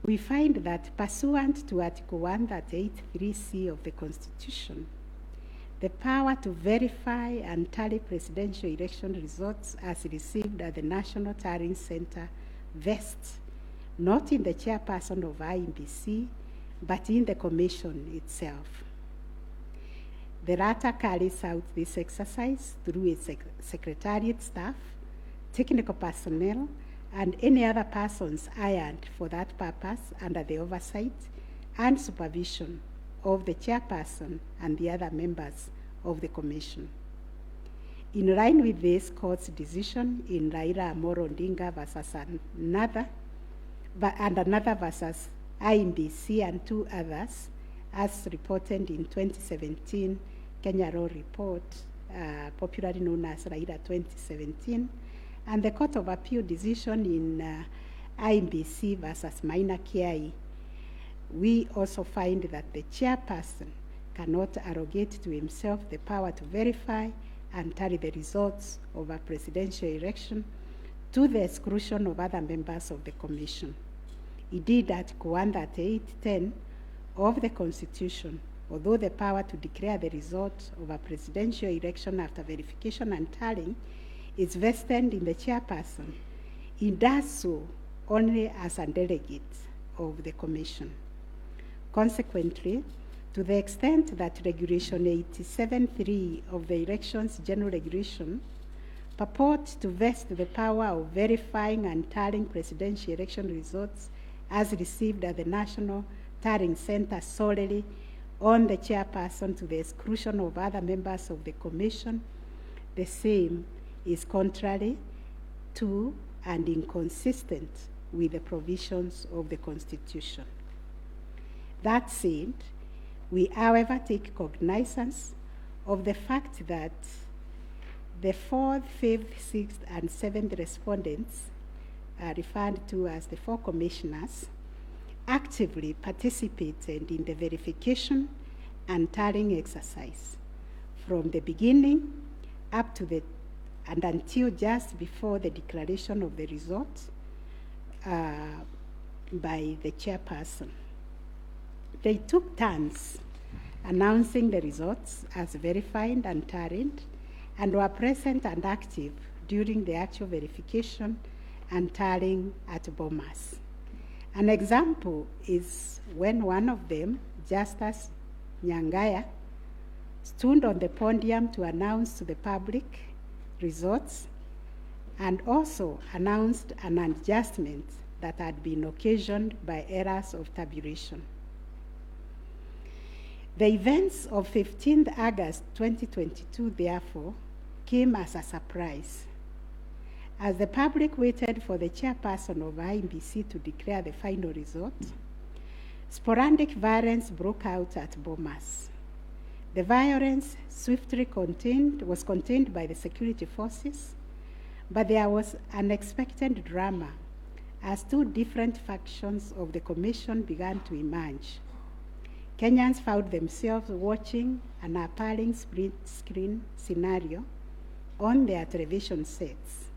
we find that pursuant to Article 138(3)(c) of the Constitution, the power to verify and tally presidential election results as received at the National Tallying Center vests not in the chairperson of IEBC, but in the commission itself. The latter carries out this exercise through its secretariat staff, technical personnel, and any other persons hired for that purpose under the oversight and supervision of the chairperson and the other members of the commission. In line with this court's decision in Raila Amolo Odinga versus another versus IEBC and two others, as reported in 2017 Kenya Law Report, popularly known as Raila 2017, and the Court of Appeal decision in IEBC versus Maina Kiai, we also find that the chairperson cannot arrogate to himself the power to verify and tally the results of a presidential election to the exclusion of other members of the commission. Indeed, Article 138(10) of the Constitution, although the power to declare the result of a presidential election after verification and tallying is vested in the chairperson, it does so only as a delegate of the commission. Consequently, to the extent that Regulation 87(3) of the Elections General Regulation purports to vest the power of verifying and tallying presidential election results as received at the National Tallying Center solely on the chairperson to the exclusion of other members of the commission, the same is contrary to and inconsistent with the provisions of the Constitution. That said, we, however, take cognizance of the fact that the 4th, 5th, 6th, and 7th respondents, referred to as the 4 commissioners, actively participated in the verification and tallying exercise from the beginning up to and until just before the declaration of the results by the chairperson. They took turns announcing the results as verified and tallied, and were present and active during the actual verification and tallying at Bomas. An example is when one of them, Justice Nyangaya, stood on the podium to announce to the public results and also announced an adjustment that had been occasioned by errors of tabulation. The events of 15th August 2022, therefore, came as a surprise. As the public waited for the chairperson of IEBC to declare the final result, sporadic violence broke out at Bomas. The violence swiftly was contained by the security forces, but there was unexpected drama as 2 different factions of the commission began to emerge. Kenyans found themselves watching an appalling split-screen scenario on their television sets.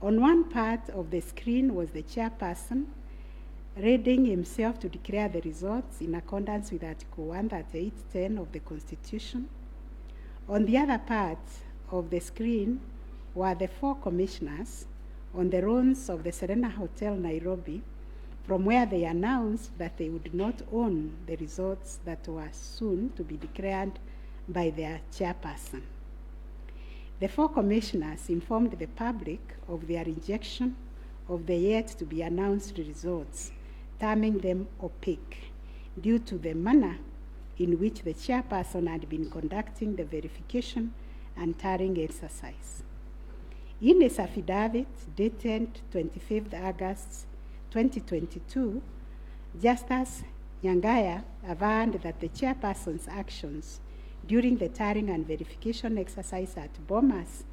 On one part of the screen was the chairperson reading himself to declare the results in accordance with Article 138(10) of the Constitution. On the other part of the screen were the 4 commissioners on the runs of the Serena Hotel, Nairobi, from where they announced that they would not own the results that were soon to be declared by their chairperson. The 4 commissioners informed the public of their rejection of the yet-to-be-announced results, terming them opaque, due to the manner in which the chairperson had been conducting the verification and tallying exercise. In his affidavit dated 25th August 2022, Justice Nyangaya averred that the chairperson's actions during the tallying and verification exercise at Bomas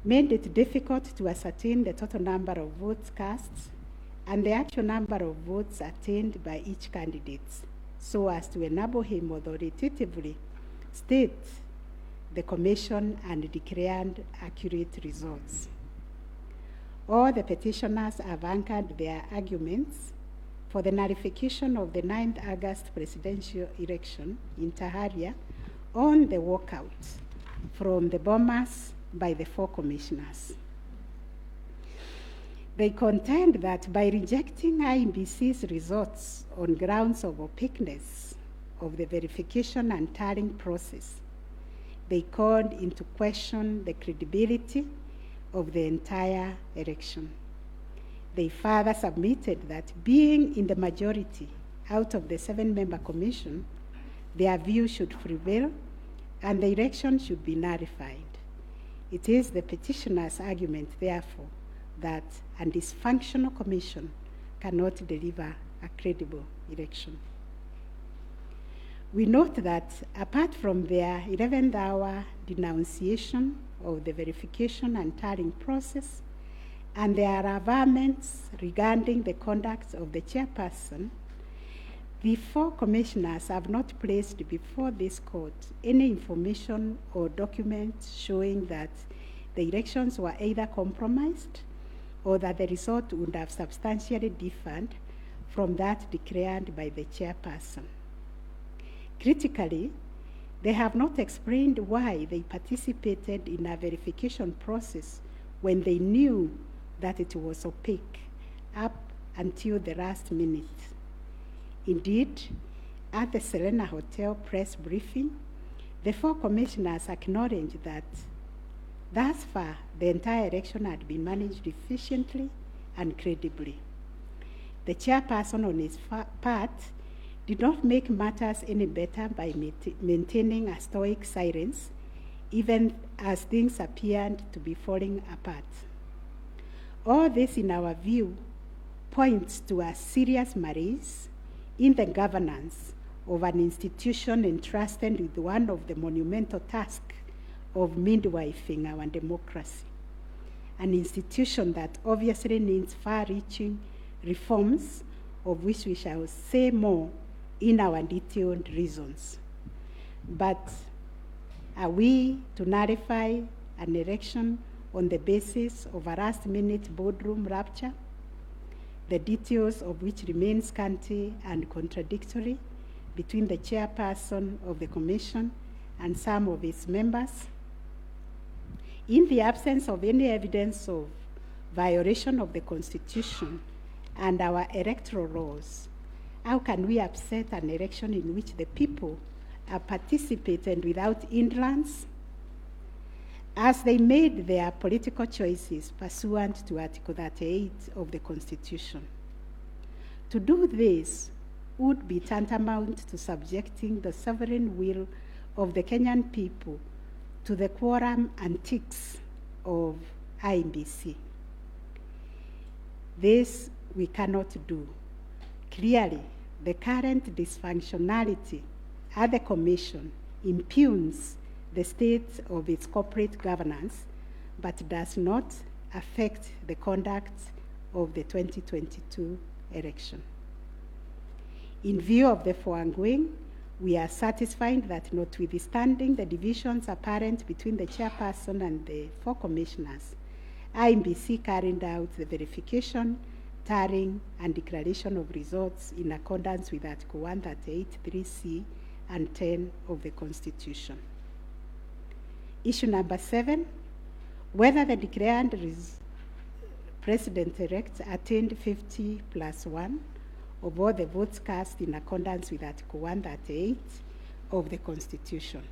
made it difficult to ascertain the total number of votes cast and the actual number of votes attained by each candidate, so as to enable him authoritatively state the commission and declared accurate results. All the petitioners have anchored their arguments for the nullification of the 9th August presidential election in Taharia on the walkout from the Bomas by the 4 commissioners. They contend that by rejecting IEBC's results on grounds of opaqueness of the verification and tallying process, they called into question the credibility of the entire election. They further submitted that being in the majority out of the 7-member commission, their view should prevail and the election should be nullified. It is the petitioner's argument, therefore, that a dysfunctional commission cannot deliver a credible election. We note that apart from their 11th hour denunciation of the verification and tallying process and their averments regarding the conduct of the chairperson, the 4 commissioners have not placed before this court any information or documents showing that the elections were either compromised or that the result would have substantially differed from that declared by the chairperson. Critically, they have not explained why they participated in a verification process when they knew that it was opaque up until the last minute. Indeed, at the Serena Hotel press briefing, the 4 commissioners acknowledged that thus far the entire election had been managed efficiently and credibly. The chairperson on his part did not make matters any better by maintaining a stoic silence, even as things appeared to be falling apart. All this, in our view, points to a serious malaise in the governance of an institution entrusted with one of the monumental tasks of midwifing our democracy, an institution that obviously needs far-reaching reforms, of which we shall say more in our detailed reasons. But are we to nullify an election on the basis of a last-minute boardroom rupture, the details of which remain scanty and contradictory between the chairperson of the commission and some of its members? In the absence of any evidence of violation of the Constitution and our electoral laws, how can we upset an election in which the people are participating without hindrance, as they made their political choices pursuant to Article 38 of the Constitution? To do this would be tantamount to subjecting the sovereign will of the Kenyan people to the quorum antics of IEBC. This we cannot do. Clearly, the current dysfunctionality at the Commission impugns the state of its corporate governance, but does not affect the conduct of the 2022 election. In view of the foregoing, we are satisfied that notwithstanding the divisions apparent between the chairperson and the 4 commissioners, IEBC carried out the verification, tallying, and declaration of results in accordance with Article 138(3)(c) and 10 of the Constitution. Issue number 7, whether the declared President-Elect attained 50+1 of all the votes cast in accordance with Article 138 of the Constitution.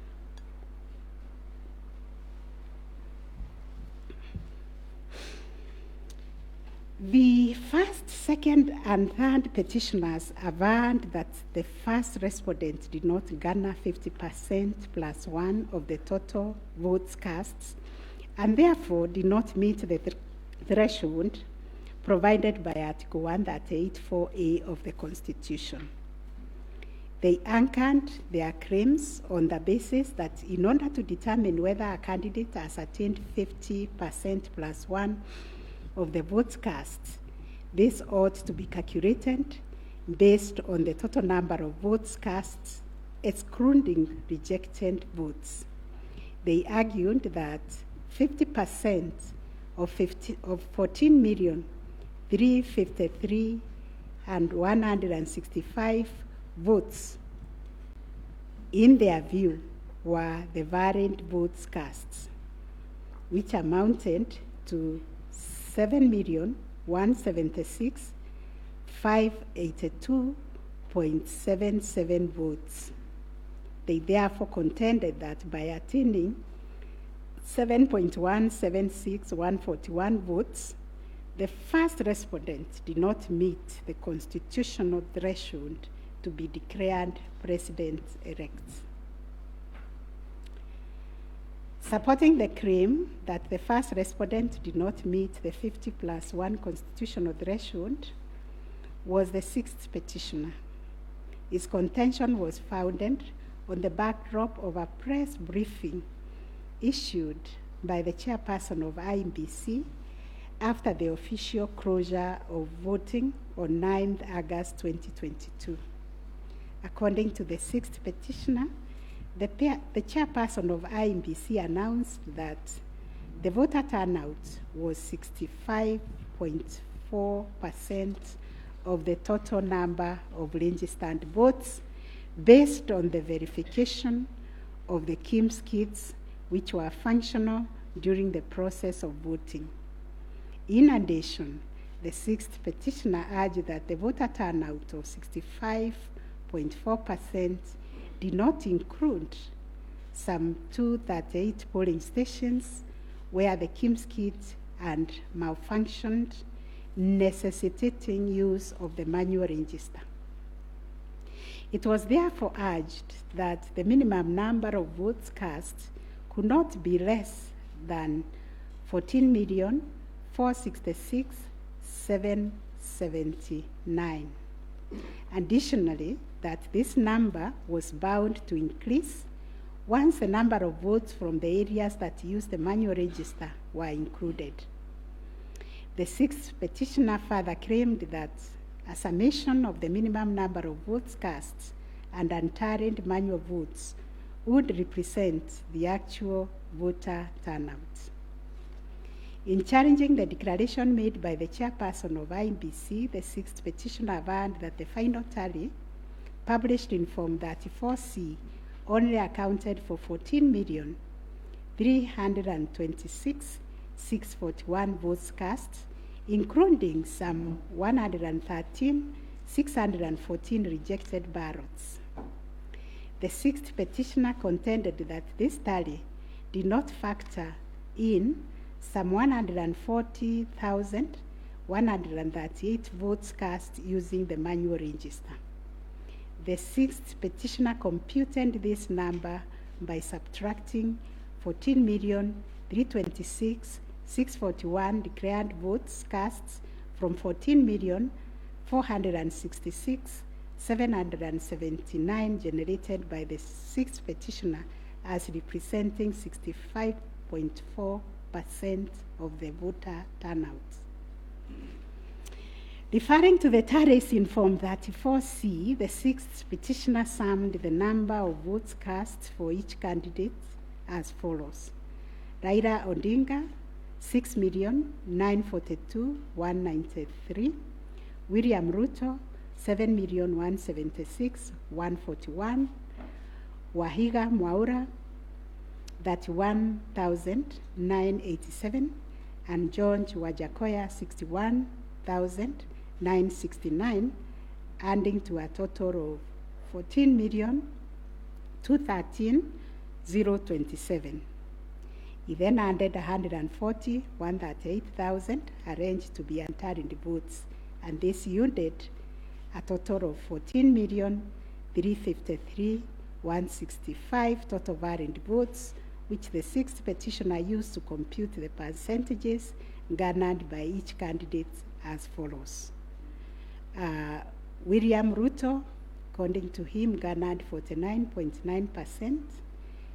The first, second, and third petitioners averred that the first respondent did not garner 50%+1 of the total votes cast, and therefore did not meet the threshold provided by Article 138(4)(a) of the Constitution. They anchored their claims on the basis that in order to determine whether a candidate has attained 50%+1 of the votes cast, this ought to be calculated based on the total number of votes cast, excluding rejected votes. They argued that 50% of 14,353,165 votes, in their view, were the variant votes cast, which amounted to 7,176,582.77 votes. They therefore contended that by attaining 7.176141 votes, the first respondent did not meet the constitutional threshold to be declared President-Elect. Supporting the claim that the first respondent did not meet the 50+1 constitutional threshold was the sixth petitioner. His contention was founded on the backdrop of a press briefing issued by the chairperson of IEBC after the official closure of voting on 9th August 2022. According to the sixth petitioner, the chairperson of IEBC announced that the voter turnout was 65.4% of the total number of registered votes based on the verification of the KIMS kits which were functional during the process of voting. In addition, the sixth petitioner urged that the voter turnout of 65.4% did not include some 238 polling stations where the KIMS kit had malfunctioned, necessitating use of the manual register. It was therefore urged that the minimum number of votes cast could not be less than 14,466,779. Additionally, that this number was bound to increase once the number of votes from the areas that used the manual register were included. The sixth petitioner further claimed that a summation of the minimum number of votes cast and unturned manual votes would represent the actual voter turnout. In challenging the declaration made by the chairperson of IEBC, the sixth petitioner affirmed that the final tally, published in Form 34C, only accounted for 14,326,641 votes cast, including some 113,614 rejected ballots. The sixth petitioner contended that this tally did not factor in some 140,138 votes cast using the manual register. The sixth petitioner computed this number by subtracting 14,326,641 declared votes cast from 14,466,779 generated by the sixth petitioner as representing 65.4% of the voter turnout. Referring to the tallies in Form 34C, the sixth petitioner summed the number of votes cast for each candidate as follows. Raila Odinga, 6,942,193. William Ruto, 7,176,141. Wahiga Mwaura, 31,987. And George Wajakoya, 61,969, adding to a total of 14,213,027. He then added 140,138,000 arranged to be unturned votes, and this yielded a total of 14,353,165 total valid votes, which the sixth petitioner used to compute the percentages garnered by each candidate as follows. William Ruto, according to him, garnered 49.9%,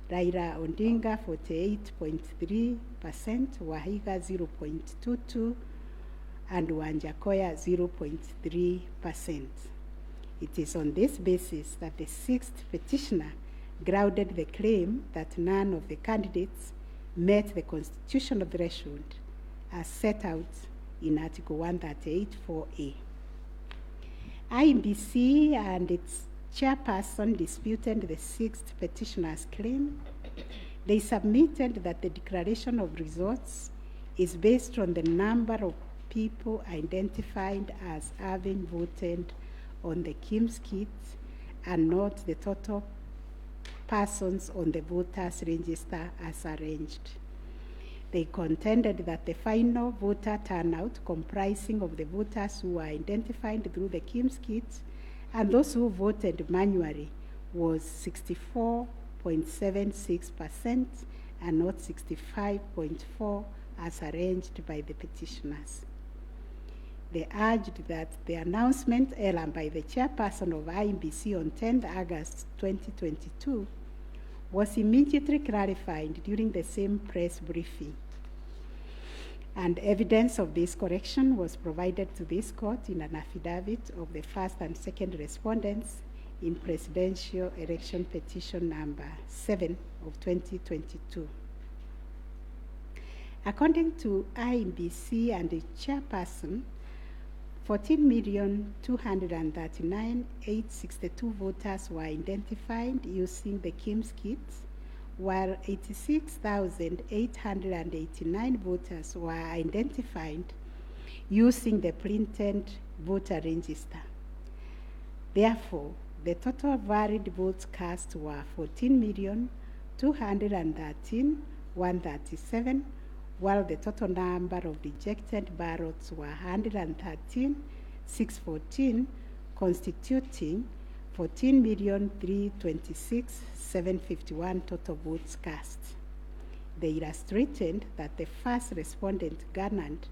Raila Odinga 48.3%, Wahiga 0.22%, and Wanjakoya 0.3%. It is on this basis that the sixth petitioner grounded the claim that none of the candidates met the constitutional threshold as set out in Article 138(4)(a). IEBC and its chairperson disputed the sixth petitioner's claim. They submitted that the declaration of results is based on the number of people identified as having voted on the KIMS kit and not the total persons on the voters register as arranged. They contended that the final voter turnout, comprising of the voters who were identified through the KIMS kits and those who voted manually, was 64.76% and not 65.4% as arranged by the petitioners. They urged that the announcement earlier by the chairperson of IEBC on 10th August 2022 was immediately clarified during the same press briefing. And evidence of this correction was provided to this court in an affidavit of the first and second respondents in Presidential Election Petition number 7 of 2022. According to IEBC and the chairperson, 14,239,862 voters were identified using the KIMS kits, while 86,889 voters were identified using the printed voter register. Therefore, the total valid votes cast were 14,213,137, while the total number of rejected ballots were 113,614, constituting 14,326,751 total votes cast. They illustrated that the first respondent garnered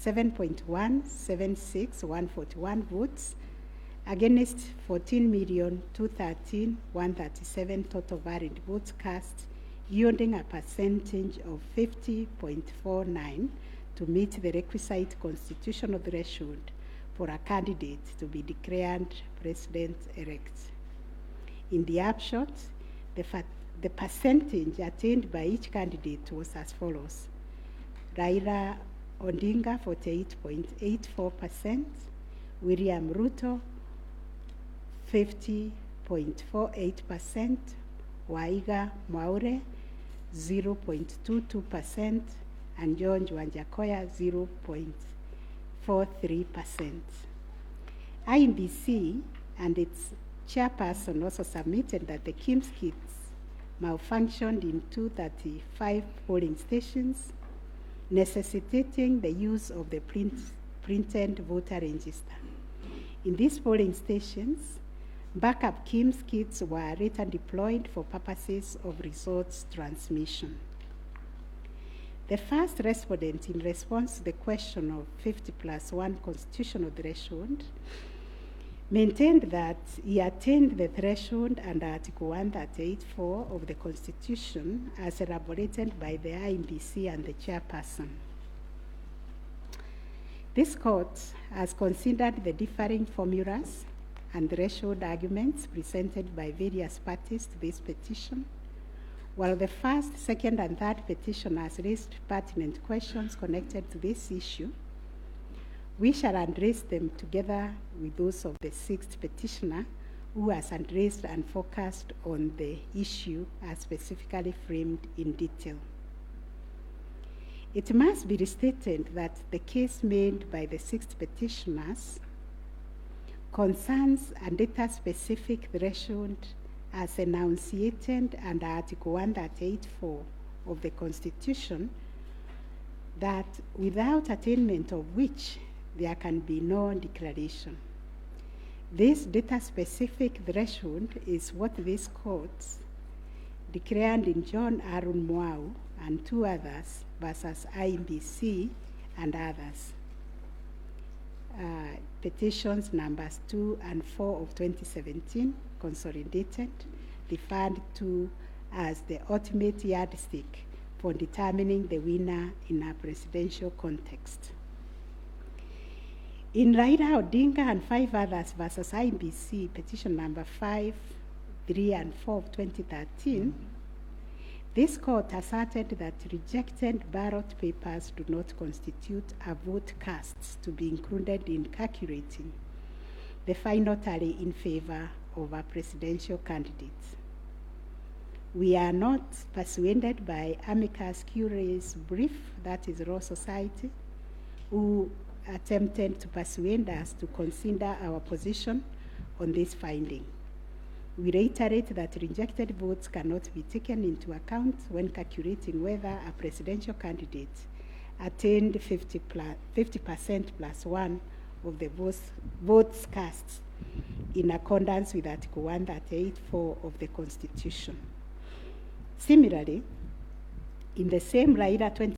7.176,141 votes against 14,213,137 total valid votes cast, yielding a percentage of 50.49 to meet the requisite constitutional threshold for a candidate to be declared president-elect. In the upshot, the percentage attained by each candidate was as follows: Raila Odinga 48.84%, William Ruto 50.48%, Waiga Mwaure 0.22%, and George Wanjakoya 0.43%. IEBC and its chairperson also submitted that the KIMS kits malfunctioned in 235 polling stations, necessitating the use of the printed voter register. In these polling stations, backup KIMS kits were later deployed for purposes of results transmission. The first respondent, in response to the question of 50+1 constitutional threshold, maintained that he attained the threshold under Article 138(4) of the Constitution as elaborated by the IEBC and the chairperson. This court has considered the differing formulas and threshold arguments presented by various parties to this petition, while the first, second, and third petitioners raised pertinent questions connected to this issue. We shall address them together with those of the sixth petitioner, who has addressed and focused on the issue as specifically framed in detail. It must be restated that the case made by the sixth petitioners concerns a data-specific threshold as enunciated under Article 138(4) of the Constitution, that without attainment of which there can be no declaration. This data-specific threshold is what this court declared in John Aaron Mwau and two others versus IEBC and others. Petitions numbers 2 and 4 of 2017, consolidated, referred to as the ultimate yardstick for determining the winner in a presidential context. In Raila Odinga and 5 others versus IEBC, petition number 5, 3, and 4 of 2013, this court asserted that rejected ballot papers do not constitute a vote cast to be included in calculating the final tally in favor of a presidential candidate. We are not persuaded by amicus curiae's brief, that is Law Society, who attempted to persuade us to consider our position on this finding. We reiterate that rejected votes cannot be taken into account when calculating whether a presidential candidate attained 50% plus one of the votes cast in accordance with Article 138(4) of the Constitution. Similarly, in the same Raila 20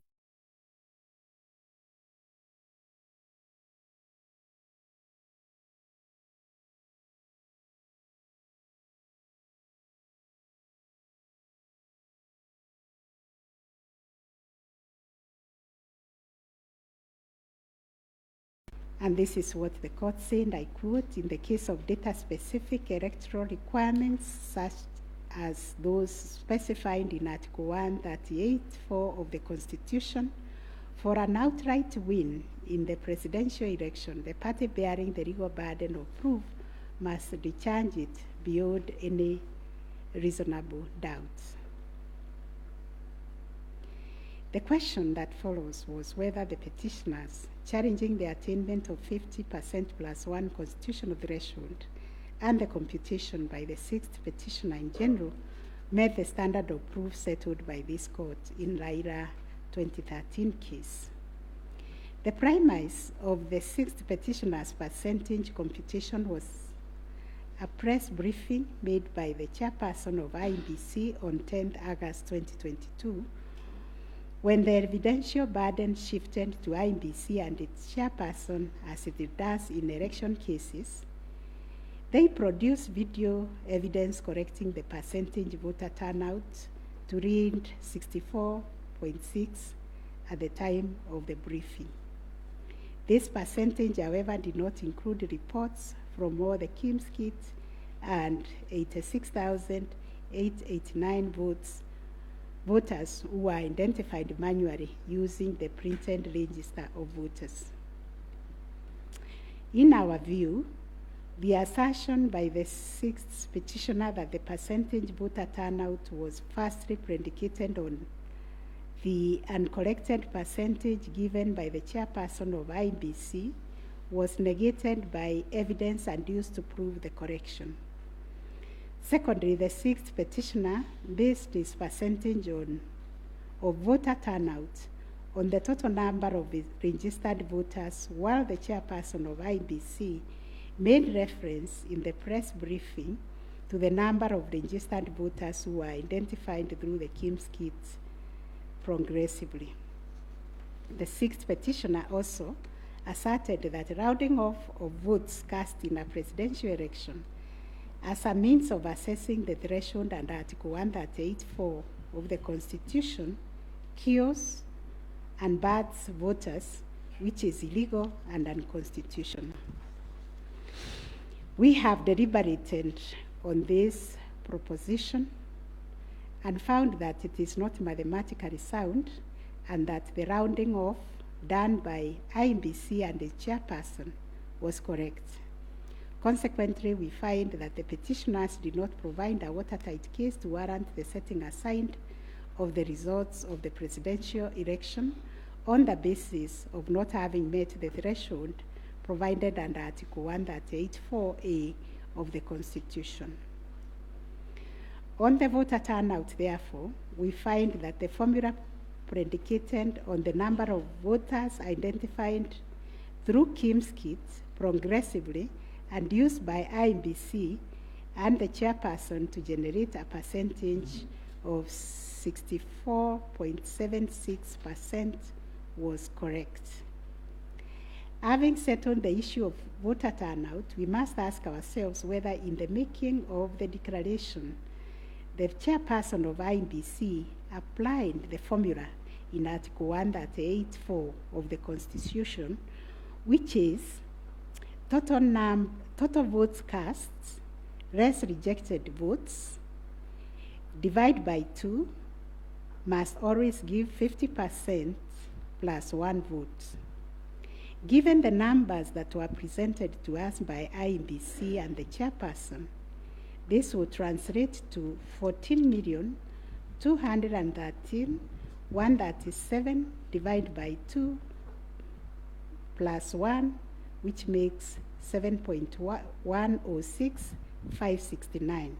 And this is what the court said, I quote, "In the case of data-specific electoral requirements, such as those specified in Article 138(4) of the Constitution, for an outright win in the presidential election, the party bearing the legal burden of proof must discharge it beyond any reasonable doubt." The question that follows was whether the petitioners challenging the attainment of 50% plus one constitutional threshold and the computation by the sixth petitioner in general met the standard of proof settled by this court in Raila 2013 case. The premise of the sixth petitioner's percentage computation was a press briefing made by the chairperson of IEBC on 10th August 2022, when the evidential burden shifted to IEBC and its chairperson, as it does in election cases. They produced video evidence correcting the percentage voter turnout to read 64.6 at the time of the briefing. This percentage, however, did not include reports from all the KIMS kits and 86,889 voters who were identified manually using the printed register of voters. In our view, the assertion by the sixth petitioner that the percentage voter turnout was firstly predicated on the uncorrected percentage given by the chairperson of IEBC was negated by evidence adduced to prove the correction. Secondly, the sixth petitioner based his percentage of voter turnout on the total number of registered voters, while the chairperson of IEBC made reference in the press briefing to the number of registered voters who were identified through the KIMS kits progressively. The sixth petitioner also asserted that rounding off of votes cast in a presidential election as a means of assessing the threshold under Article 138(4) of the Constitution kills and bars voters, which is illegal and unconstitutional. We have deliberated on this proposition and found that it is not mathematically sound and that the rounding off done by IEBC and its chairperson was correct. Consequently, we find that the petitioners did not provide a watertight case to warrant the setting aside of the results of the presidential election on the basis of not having met the threshold provided under Article 138(4)(a) of the Constitution. On the voter turnout, therefore, we find that the formula predicated on the number of voters identified through KIMS kits progressively and used by IEBC and the chairperson to generate a percentage of 64.76% was correct. Having settled the issue of voter turnout, we must ask ourselves whether in the making of the declaration, the chairperson of IEBC applied the formula in Article 138(4) of the Constitution, which is total votes cast less rejected votes divide by 2 must always give 50% plus one vote. Given the numbers that were presented to us by IEBC and the chairperson, this would translate to 14,213,137 divided by 2 plus 1, which makes 7.106 569.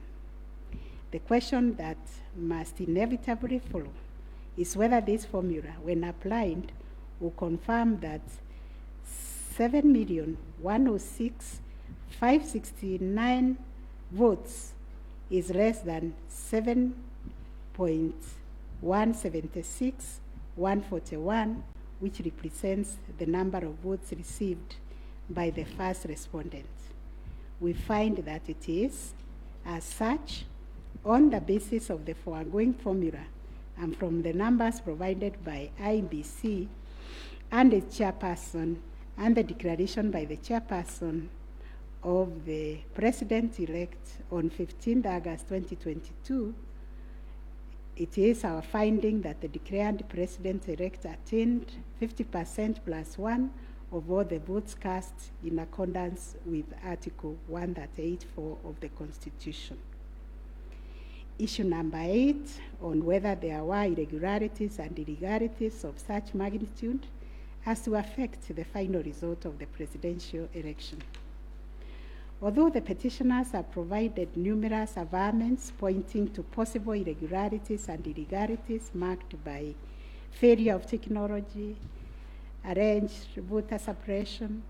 The question that must inevitably follow is whether this formula, when applied, will confirm that 7,106,569 votes is less than 7.176,141, which represents the number of votes received by the first respondent. We find that it is, as such, on the basis of the foregoing formula and from the numbers provided by IEBC and the chairperson and the declaration by the chairperson of the President-Elect on 15th August 2022, it is our finding that the declared President-Elect attained 50% plus 1 of all the votes cast in accordance with Article 138(4) of the Constitution. Issue number 8, on whether there were irregularities and illegalities of such magnitude as to affect the final result of the presidential election. Although the petitioners have provided numerous averments pointing to possible irregularities and illegalities marked by failure of technology, arranged voter suppression,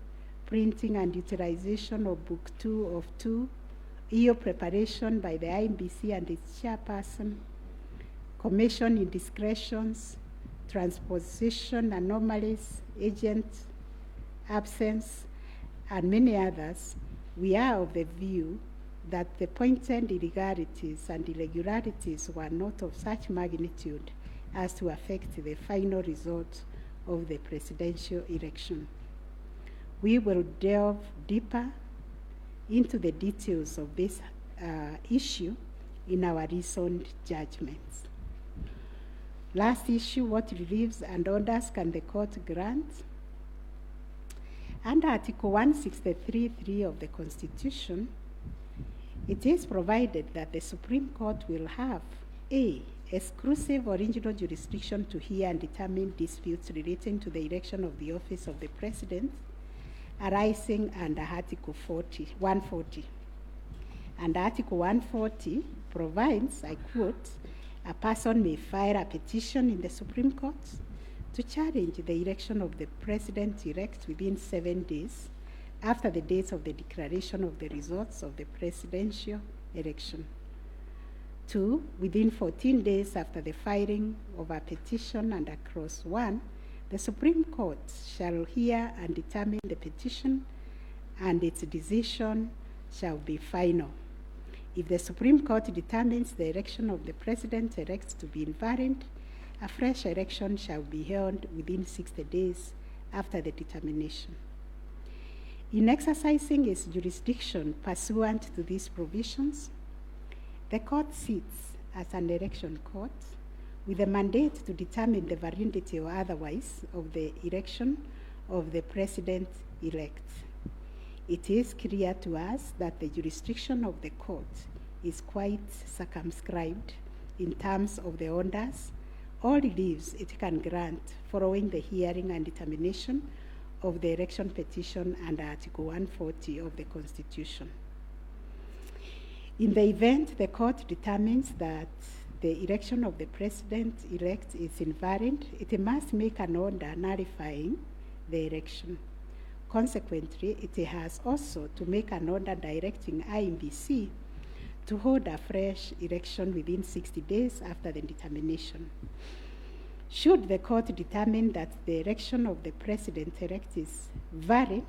printing and utilization of Book 2 of 2, EO preparation by the IEBC and its chairperson, commission indiscretions, transposition anomalies, agent absence, and many others, we are of the view that the pointed illegalities and irregularities were not of such magnitude as to affect the final result of the presidential election. We will delve deeper into the details of this issue in our recent judgments. Last issue, what reliefs and orders can the court grant? Under Article 163(3) of the Constitution, it is provided that the Supreme Court will have A, exclusive original jurisdiction to hear and determine disputes relating to the election of the office of the President arising under Article 140. And Article 140 provides, I quote, a person may file a petition in the Supreme Court to challenge the election of the President-Elect within 7 days after the date of the declaration of the results of the presidential election. 2, within 14 days after the filing of a petition under Clause 1, the Supreme Court shall hear and determine the petition, and its decision shall be final. If the Supreme Court determines the election of the President-Elect to be invalid, a fresh election shall be held within 60 days after the determination. In exercising its jurisdiction pursuant to these provisions, the court sits as an election court with a mandate to determine the validity or otherwise of the election of the President-Elect. It is clear to us that the jurisdiction of the court is quite circumscribed in terms of the orders or reliefs it can grant following the hearing and determination of the election petition under Article 140 of the Constitution. In the event the court determines that the election of the President-Elect is invalid, it must make an order nullifying the election. Consequently, it has also to make an order directing IEBC to hold a fresh election within 60 days after the determination. Should the court determine that the election of the President-Elect is valid,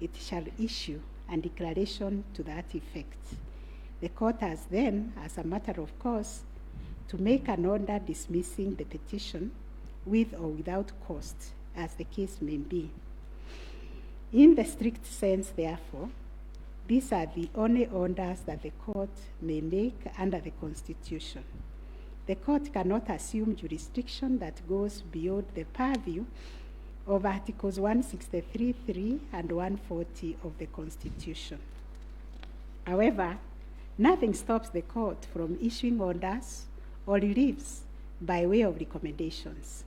it shall issue a declaration to that effect. The court has then, as a matter of course, to make an order dismissing the petition with or without cost, as the case may be. In the strict sense, therefore, these are the only orders that the court may make under the Constitution. The court cannot assume jurisdiction that goes beyond the purview of Articles 163(3) and 140 of the Constitution. However, nothing stops the court from issuing orders or reliefs by way of recommendations.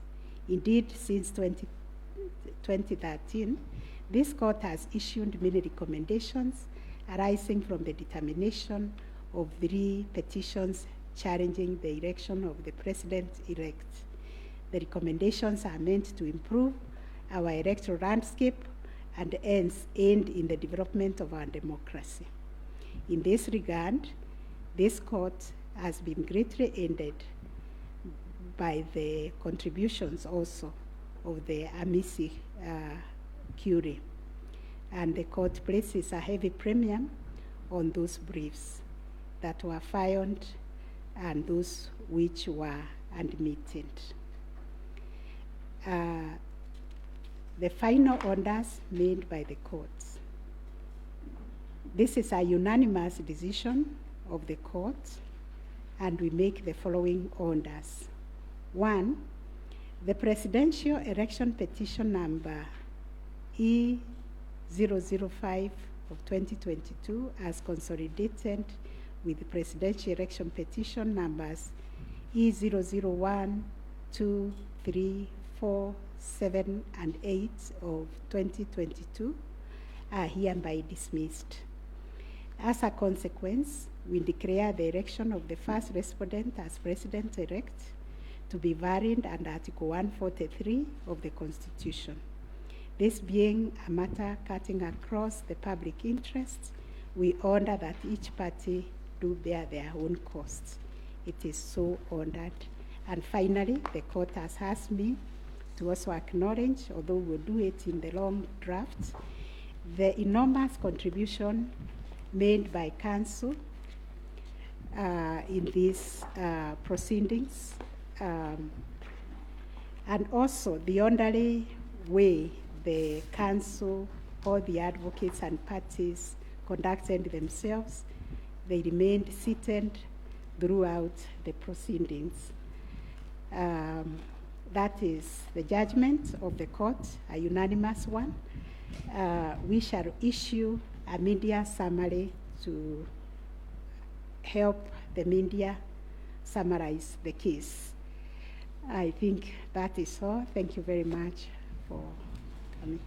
Indeed, since 2013, this court has issued many recommendations arising from the determination of 3 petitions challenging the election of the President-Elect. The recommendations are meant to improve our electoral landscape and hence aid in the development of our democracy. In this regard, this court has been greatly aided by the contributions also of the amici curiae, and the court places a heavy premium on those briefs that were filed and those which were admitted. The final orders made by the courts. This is a unanimous decision of the court, and we make the following orders. 1, the presidential election petition number E005 of 2022 as consolidated with the presidential election petition numbers E001, 2, 3, 4, 7, and 8 of 2022 are hereby dismissed. As a consequence, we declare the election of the first respondent as President-Elect to be varied under Article 143 of the Constitution. This being a matter cutting across the public interest, we order that each party do bear their own costs. It is so ordered. And finally, the court has asked me to also acknowledge, although we'll do it in the long draft, the enormous contribution made by counsel in these proceedings, and also the orderly way the counsel, all the advocates and parties conducted themselves. They remained seated throughout the proceedings. That is the judgment of the court, a unanimous one. We shall issue a media summary to help the media summarize the case. I think that is all. Thank you very much for coming.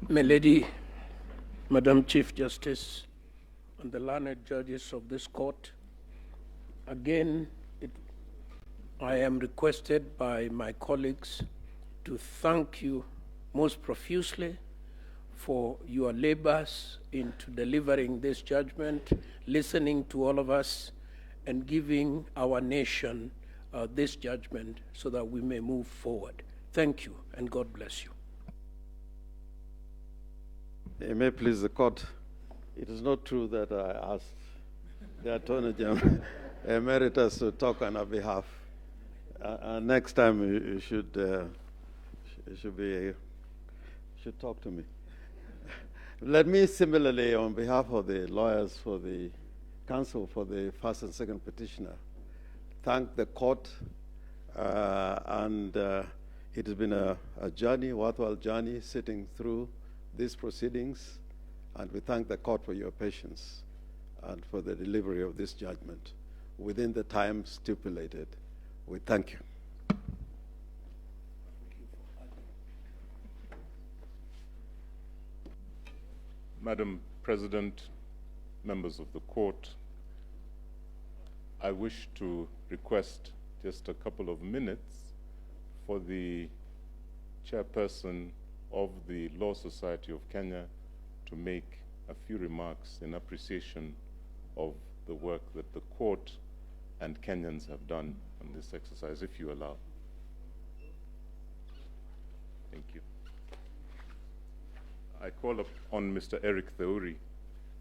My Lady, Madam Chief Justice, and the learned judges of this court, again, I am requested by my colleagues to thank you most profusely for your labors into delivering this judgment, listening to all of us, and giving our nation this judgment so that we may move forward. Thank you, and God bless you. It may please the court. It is not true that I asked the Attorney General Emeritus to talk on our behalf. Next time you should talk to me. Let me similarly, on behalf of the lawyers for the counsel for the first and second petitioner, thank the court, and it has been a journey, worthwhile journey, sitting through these proceedings, and we thank the court for your patience and for the delivery of this judgment within the time stipulated. We thank you. Madam President, members of the court, I wish to request just a couple of minutes for the chairperson of the Law Society of Kenya to make a few remarks in appreciation of the work that the court and Kenyans have done on this exercise, if you allow. Thank you. I call upon Mr. Eric Theuri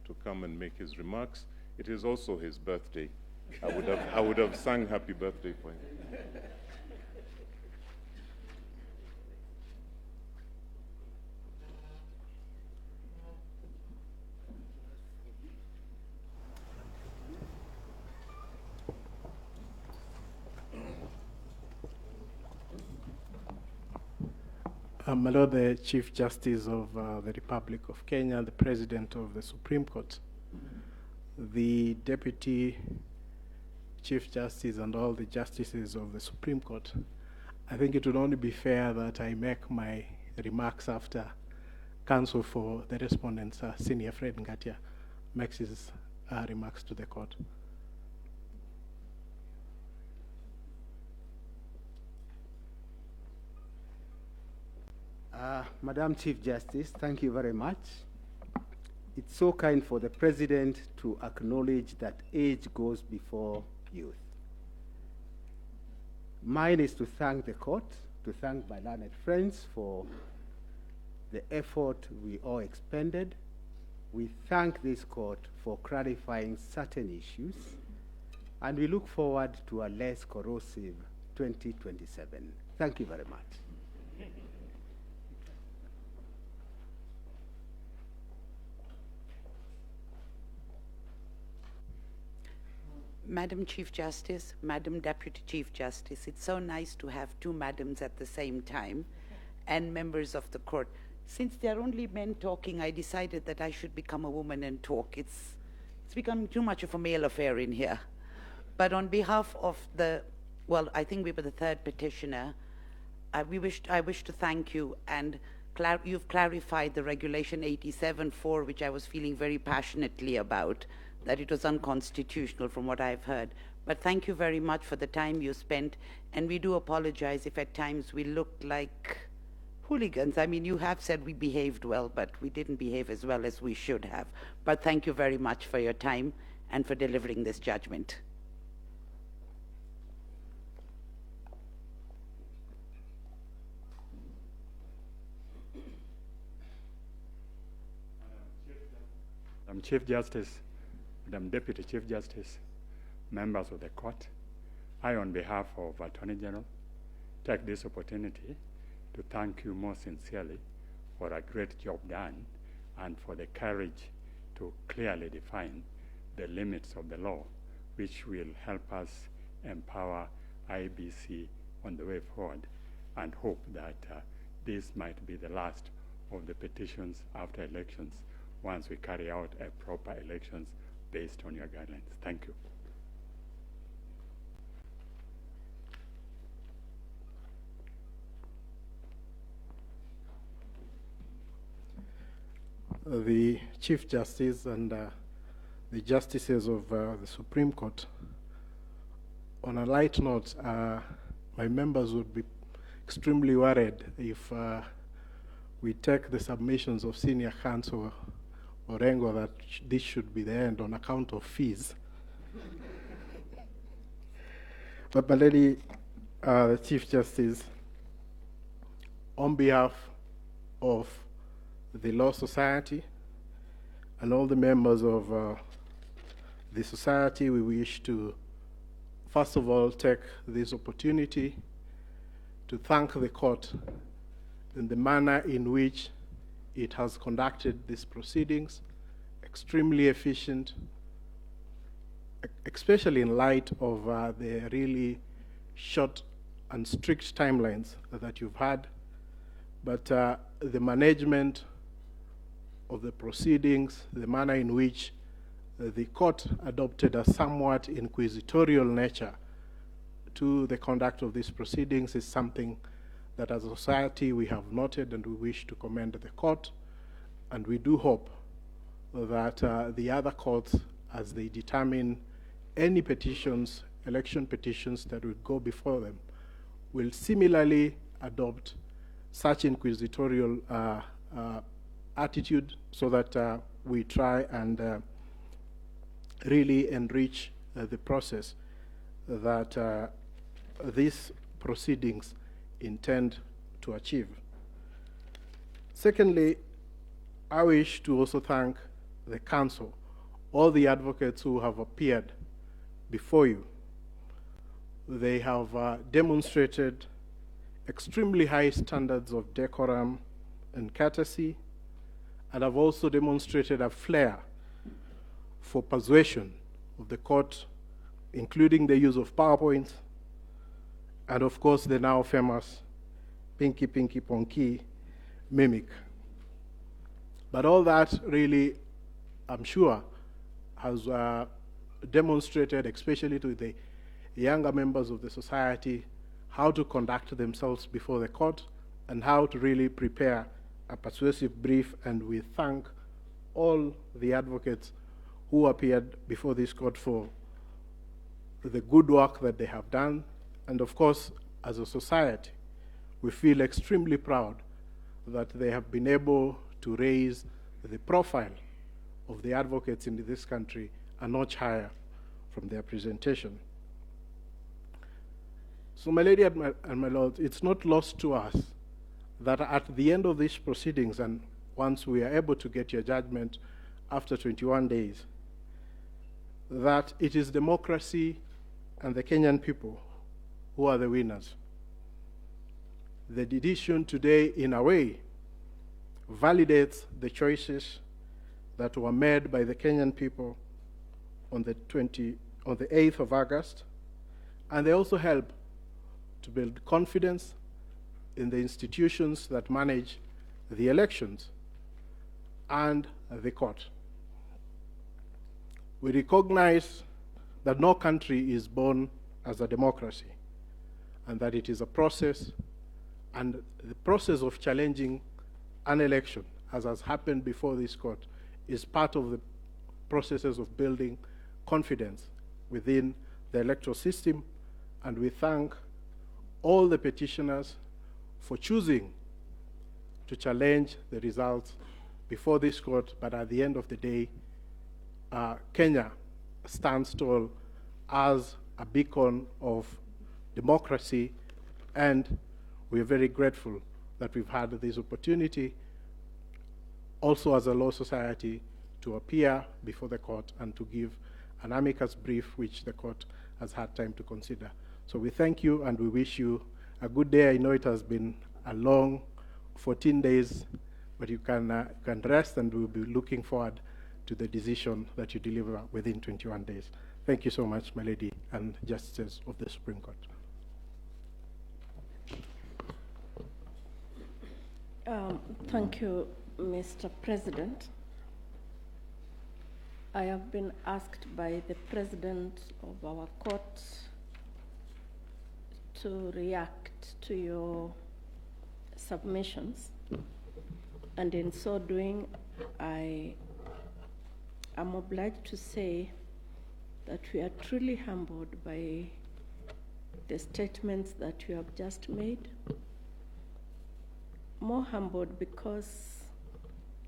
to come and make his remarks. It is also his birthday. I would have sung happy birthday for him. My Lord, the Chief Justice of the Republic of Kenya, the President of the Supreme Court, the Deputy Chief Justice and all the justices of the Supreme Court, I think it would only be fair that I make my remarks after counsel for the respondents, Senior Fred Ngatia, makes his remarks to the court. Madam Chief Justice, thank you very much. It's so kind for the President to acknowledge that age goes before youth. Mine is to thank the court, to thank my learned friends for the effort we all expended. We thank this court for clarifying certain issues, and we look forward to a less corrosive 2027. Thank you very much. Madam Chief Justice, Madam Deputy Chief Justice, it's so nice to have two madams at the same time, and members of the court. Since there are only men talking, I decided that I should become a woman and talk. It's become too much of a male affair in here. But on behalf of I think we were the third petitioner, I wish to thank you, and you've clarified the Regulation 87.4, which I was feeling very passionately about, that it was unconstitutional from what I've heard. But thank you very much for the time you spent, and we do apologize if at times we looked like hooligans. I mean, you have said we behaved well, but we didn't behave as well as we should have. But thank you very much for your time and for delivering this judgment. Madam Chief Justice, Madam Deputy Chief Justice, members of the court, I, on behalf of Attorney General, take this opportunity to thank you most sincerely for a great job done and for the courage to clearly define the limits of the law, which will help us empower IEBC on the way forward, and hope that this might be the last of the petitions after elections once we carry out a proper elections based on your guidelines. Thank you. The Chief Justice and the Justices of the Supreme Court, on a light note, my members would be extremely worried if we take the submissions of Senior Counsel Orengo that this should be the end on account of fees. But my lady, the Chief Justice, on behalf of the Law Society and all the members of the society, we wish to, first of all, take this opportunity to thank the court in the manner in which it has conducted these proceedings, extremely efficient, especially in light of the really short and strict timelines that you've had. But the management of the proceedings, the manner in which the court adopted a somewhat inquisitorial nature to the conduct of these proceedings is something that as a society we have noted, and we wish to commend the court. And we do hope that the other courts, as they determine any petitions, election petitions that will go before them, will similarly adopt such inquisitorial attitude, so that we try and really enrich the process that these proceedings intend to achieve. Secondly, I wish to also thank the council, all the advocates who have appeared before you. They have demonstrated extremely high standards of decorum and courtesy, and have also demonstrated a flair for persuasion of the court, including the use of PowerPoint, and of course the now famous Pinky Pinky Ponky mimic. But all that really, I'm sure, has demonstrated, especially to the younger members of the society, how to conduct themselves before the court, and how to really prepare a persuasive brief. And we thank all the advocates who appeared before this court for the good work that they have done. And of course, as a society, we feel extremely proud that they have been able to raise the profile of the advocates in this country a notch higher from their presentation. So, my lady and my lord, it's not lost to us that at the end of these proceedings, and once we are able to get your judgment after 21 days, that it is democracy and the Kenyan people who are the winners. The decision today, in a way, validates the choices that were made by the Kenyan people on the 8th of August, and they also help to build confidence in the institutions that manage the elections and the court. We recognize that no country is born as a democracy, and that it is a process, and the process of challenging an election, as has happened before this court, is part of the processes of building confidence within the electoral system. And we thank all the petitioners for choosing to challenge the results before this court. But at the end of the day, Kenya stands tall as a beacon of democracy, and we're very grateful that we've had this opportunity also as a law society to appear before the court and to give an amicus brief which the court has had time to consider. So we thank you and we wish you a good day. I know it has been a long 14 days, but you can rest, and we'll be looking forward to the decision that you deliver within 21 days. Thank you so much, my lady and justices of the Supreme Court. Thank you, Mr. President. I have been asked by the President of our court to react to your submissions, and in so doing, I am obliged to say that we are truly humbled by the statements that you have just made. More humbled because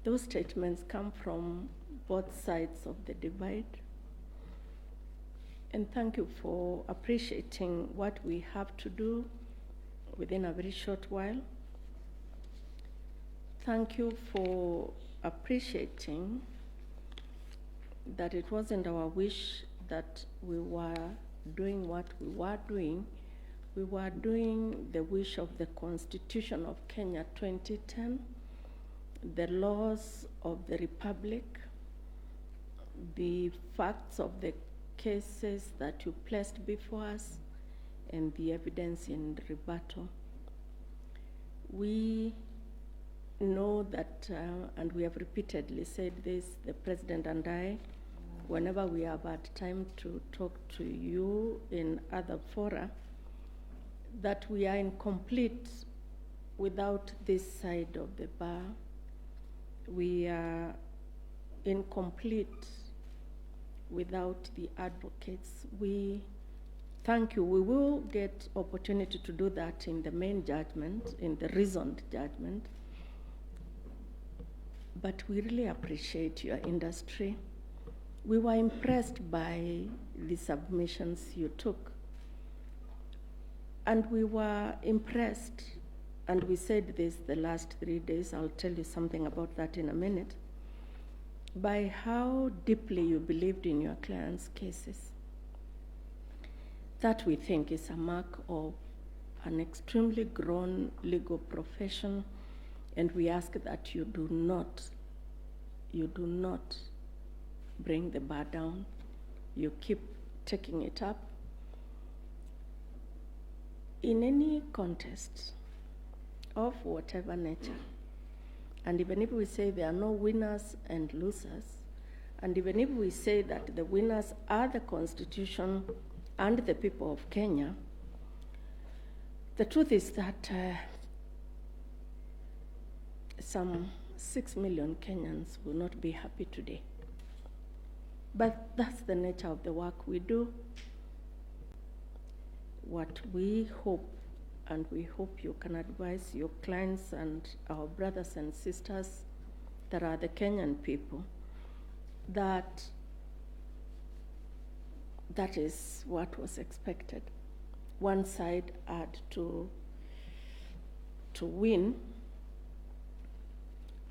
those statements come from both sides of the divide. And thank you for appreciating what we have to do within a very short while. Thank you for appreciating that it wasn't our wish that we were doing what we were doing. We were doing the wish of the Constitution of Kenya 2010, the laws of the Republic, the facts of the cases that you placed before us, and the evidence in rebuttal. We know that, and we have repeatedly said this, the President and I, whenever we have had time to talk to you in other fora, that we are incomplete without this side of the bar. We are incomplete without the advocates. We thank you. We will get opportunity to do that in the main judgment, in the reasoned judgment. But we really appreciate your industry. We were impressed by the submissions you took. And we were impressed, and we said this the last 3 days, I'll tell you something about that in a minute, by how deeply you believed in your clients' cases. That we think is a mark of an extremely grown legal profession, and we ask that you do not bring the bar down. You keep taking it up. In any contest of whatever nature, and even if we say there are no winners and losers, and even if we say that the winners are the Constitution and the people of Kenya, The truth is that some 6 million Kenyans will not be happy today. But that's the nature of the work we do. What we hope, and we hope you can advise your clients and our brothers and sisters that are the Kenyan people, that that is what was expected. One side had to win.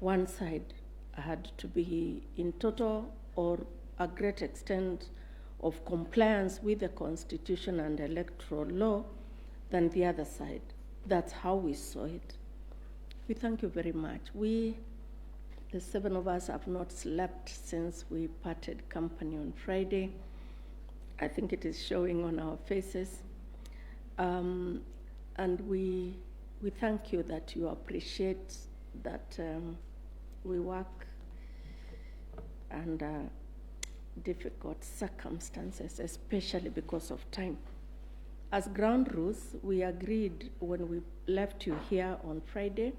One side had to be in total or a great extent of compliance with the Constitution and electoral law than the other side. That's how we saw it. We thank you very much. We, the 7 of us, have not slept since we parted company on Friday. I think it is showing on our faces. And we thank you that you appreciate that we work under difficult circumstances, especially because of time. As ground rules, we agreed when we left you here on Friday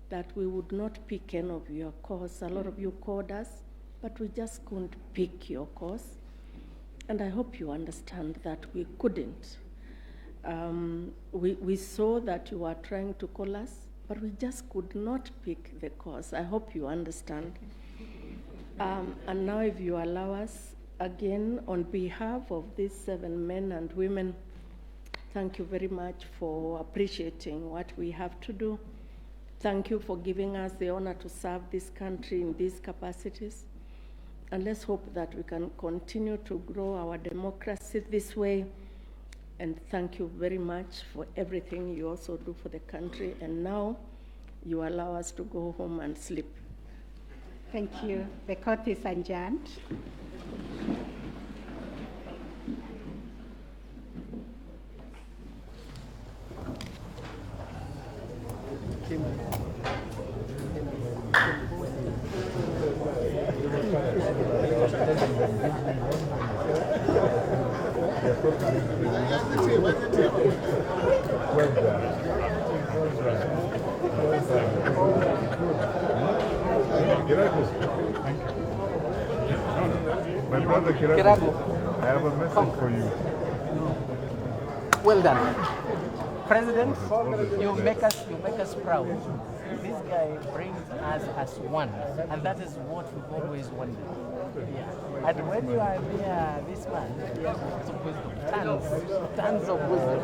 that we would not pick any of your calls. A lot of you called us, but we just couldn't pick your calls. And I hope you understand that we couldn't. We saw that you were trying to call us, but we just could not pick the calls. I hope you understand. And now if you allow us, again, on behalf of these 7 men and women, thank you very much for appreciating what we have to do. Thank you for giving us the honor to serve this country in these capacities. And let's hope that we can continue to grow our democracy this way. And thank you very much for everything you also do for the country. And now you allow us to go home and sleep. Thank you. The court is adjourned. My brother Kirago, I have a message for you. Well done. President, you make us proud. This guy brings us as one, and that is what we've always wanted. Yeah. And when you are near this man, he has lots of wisdom, tons of wisdom.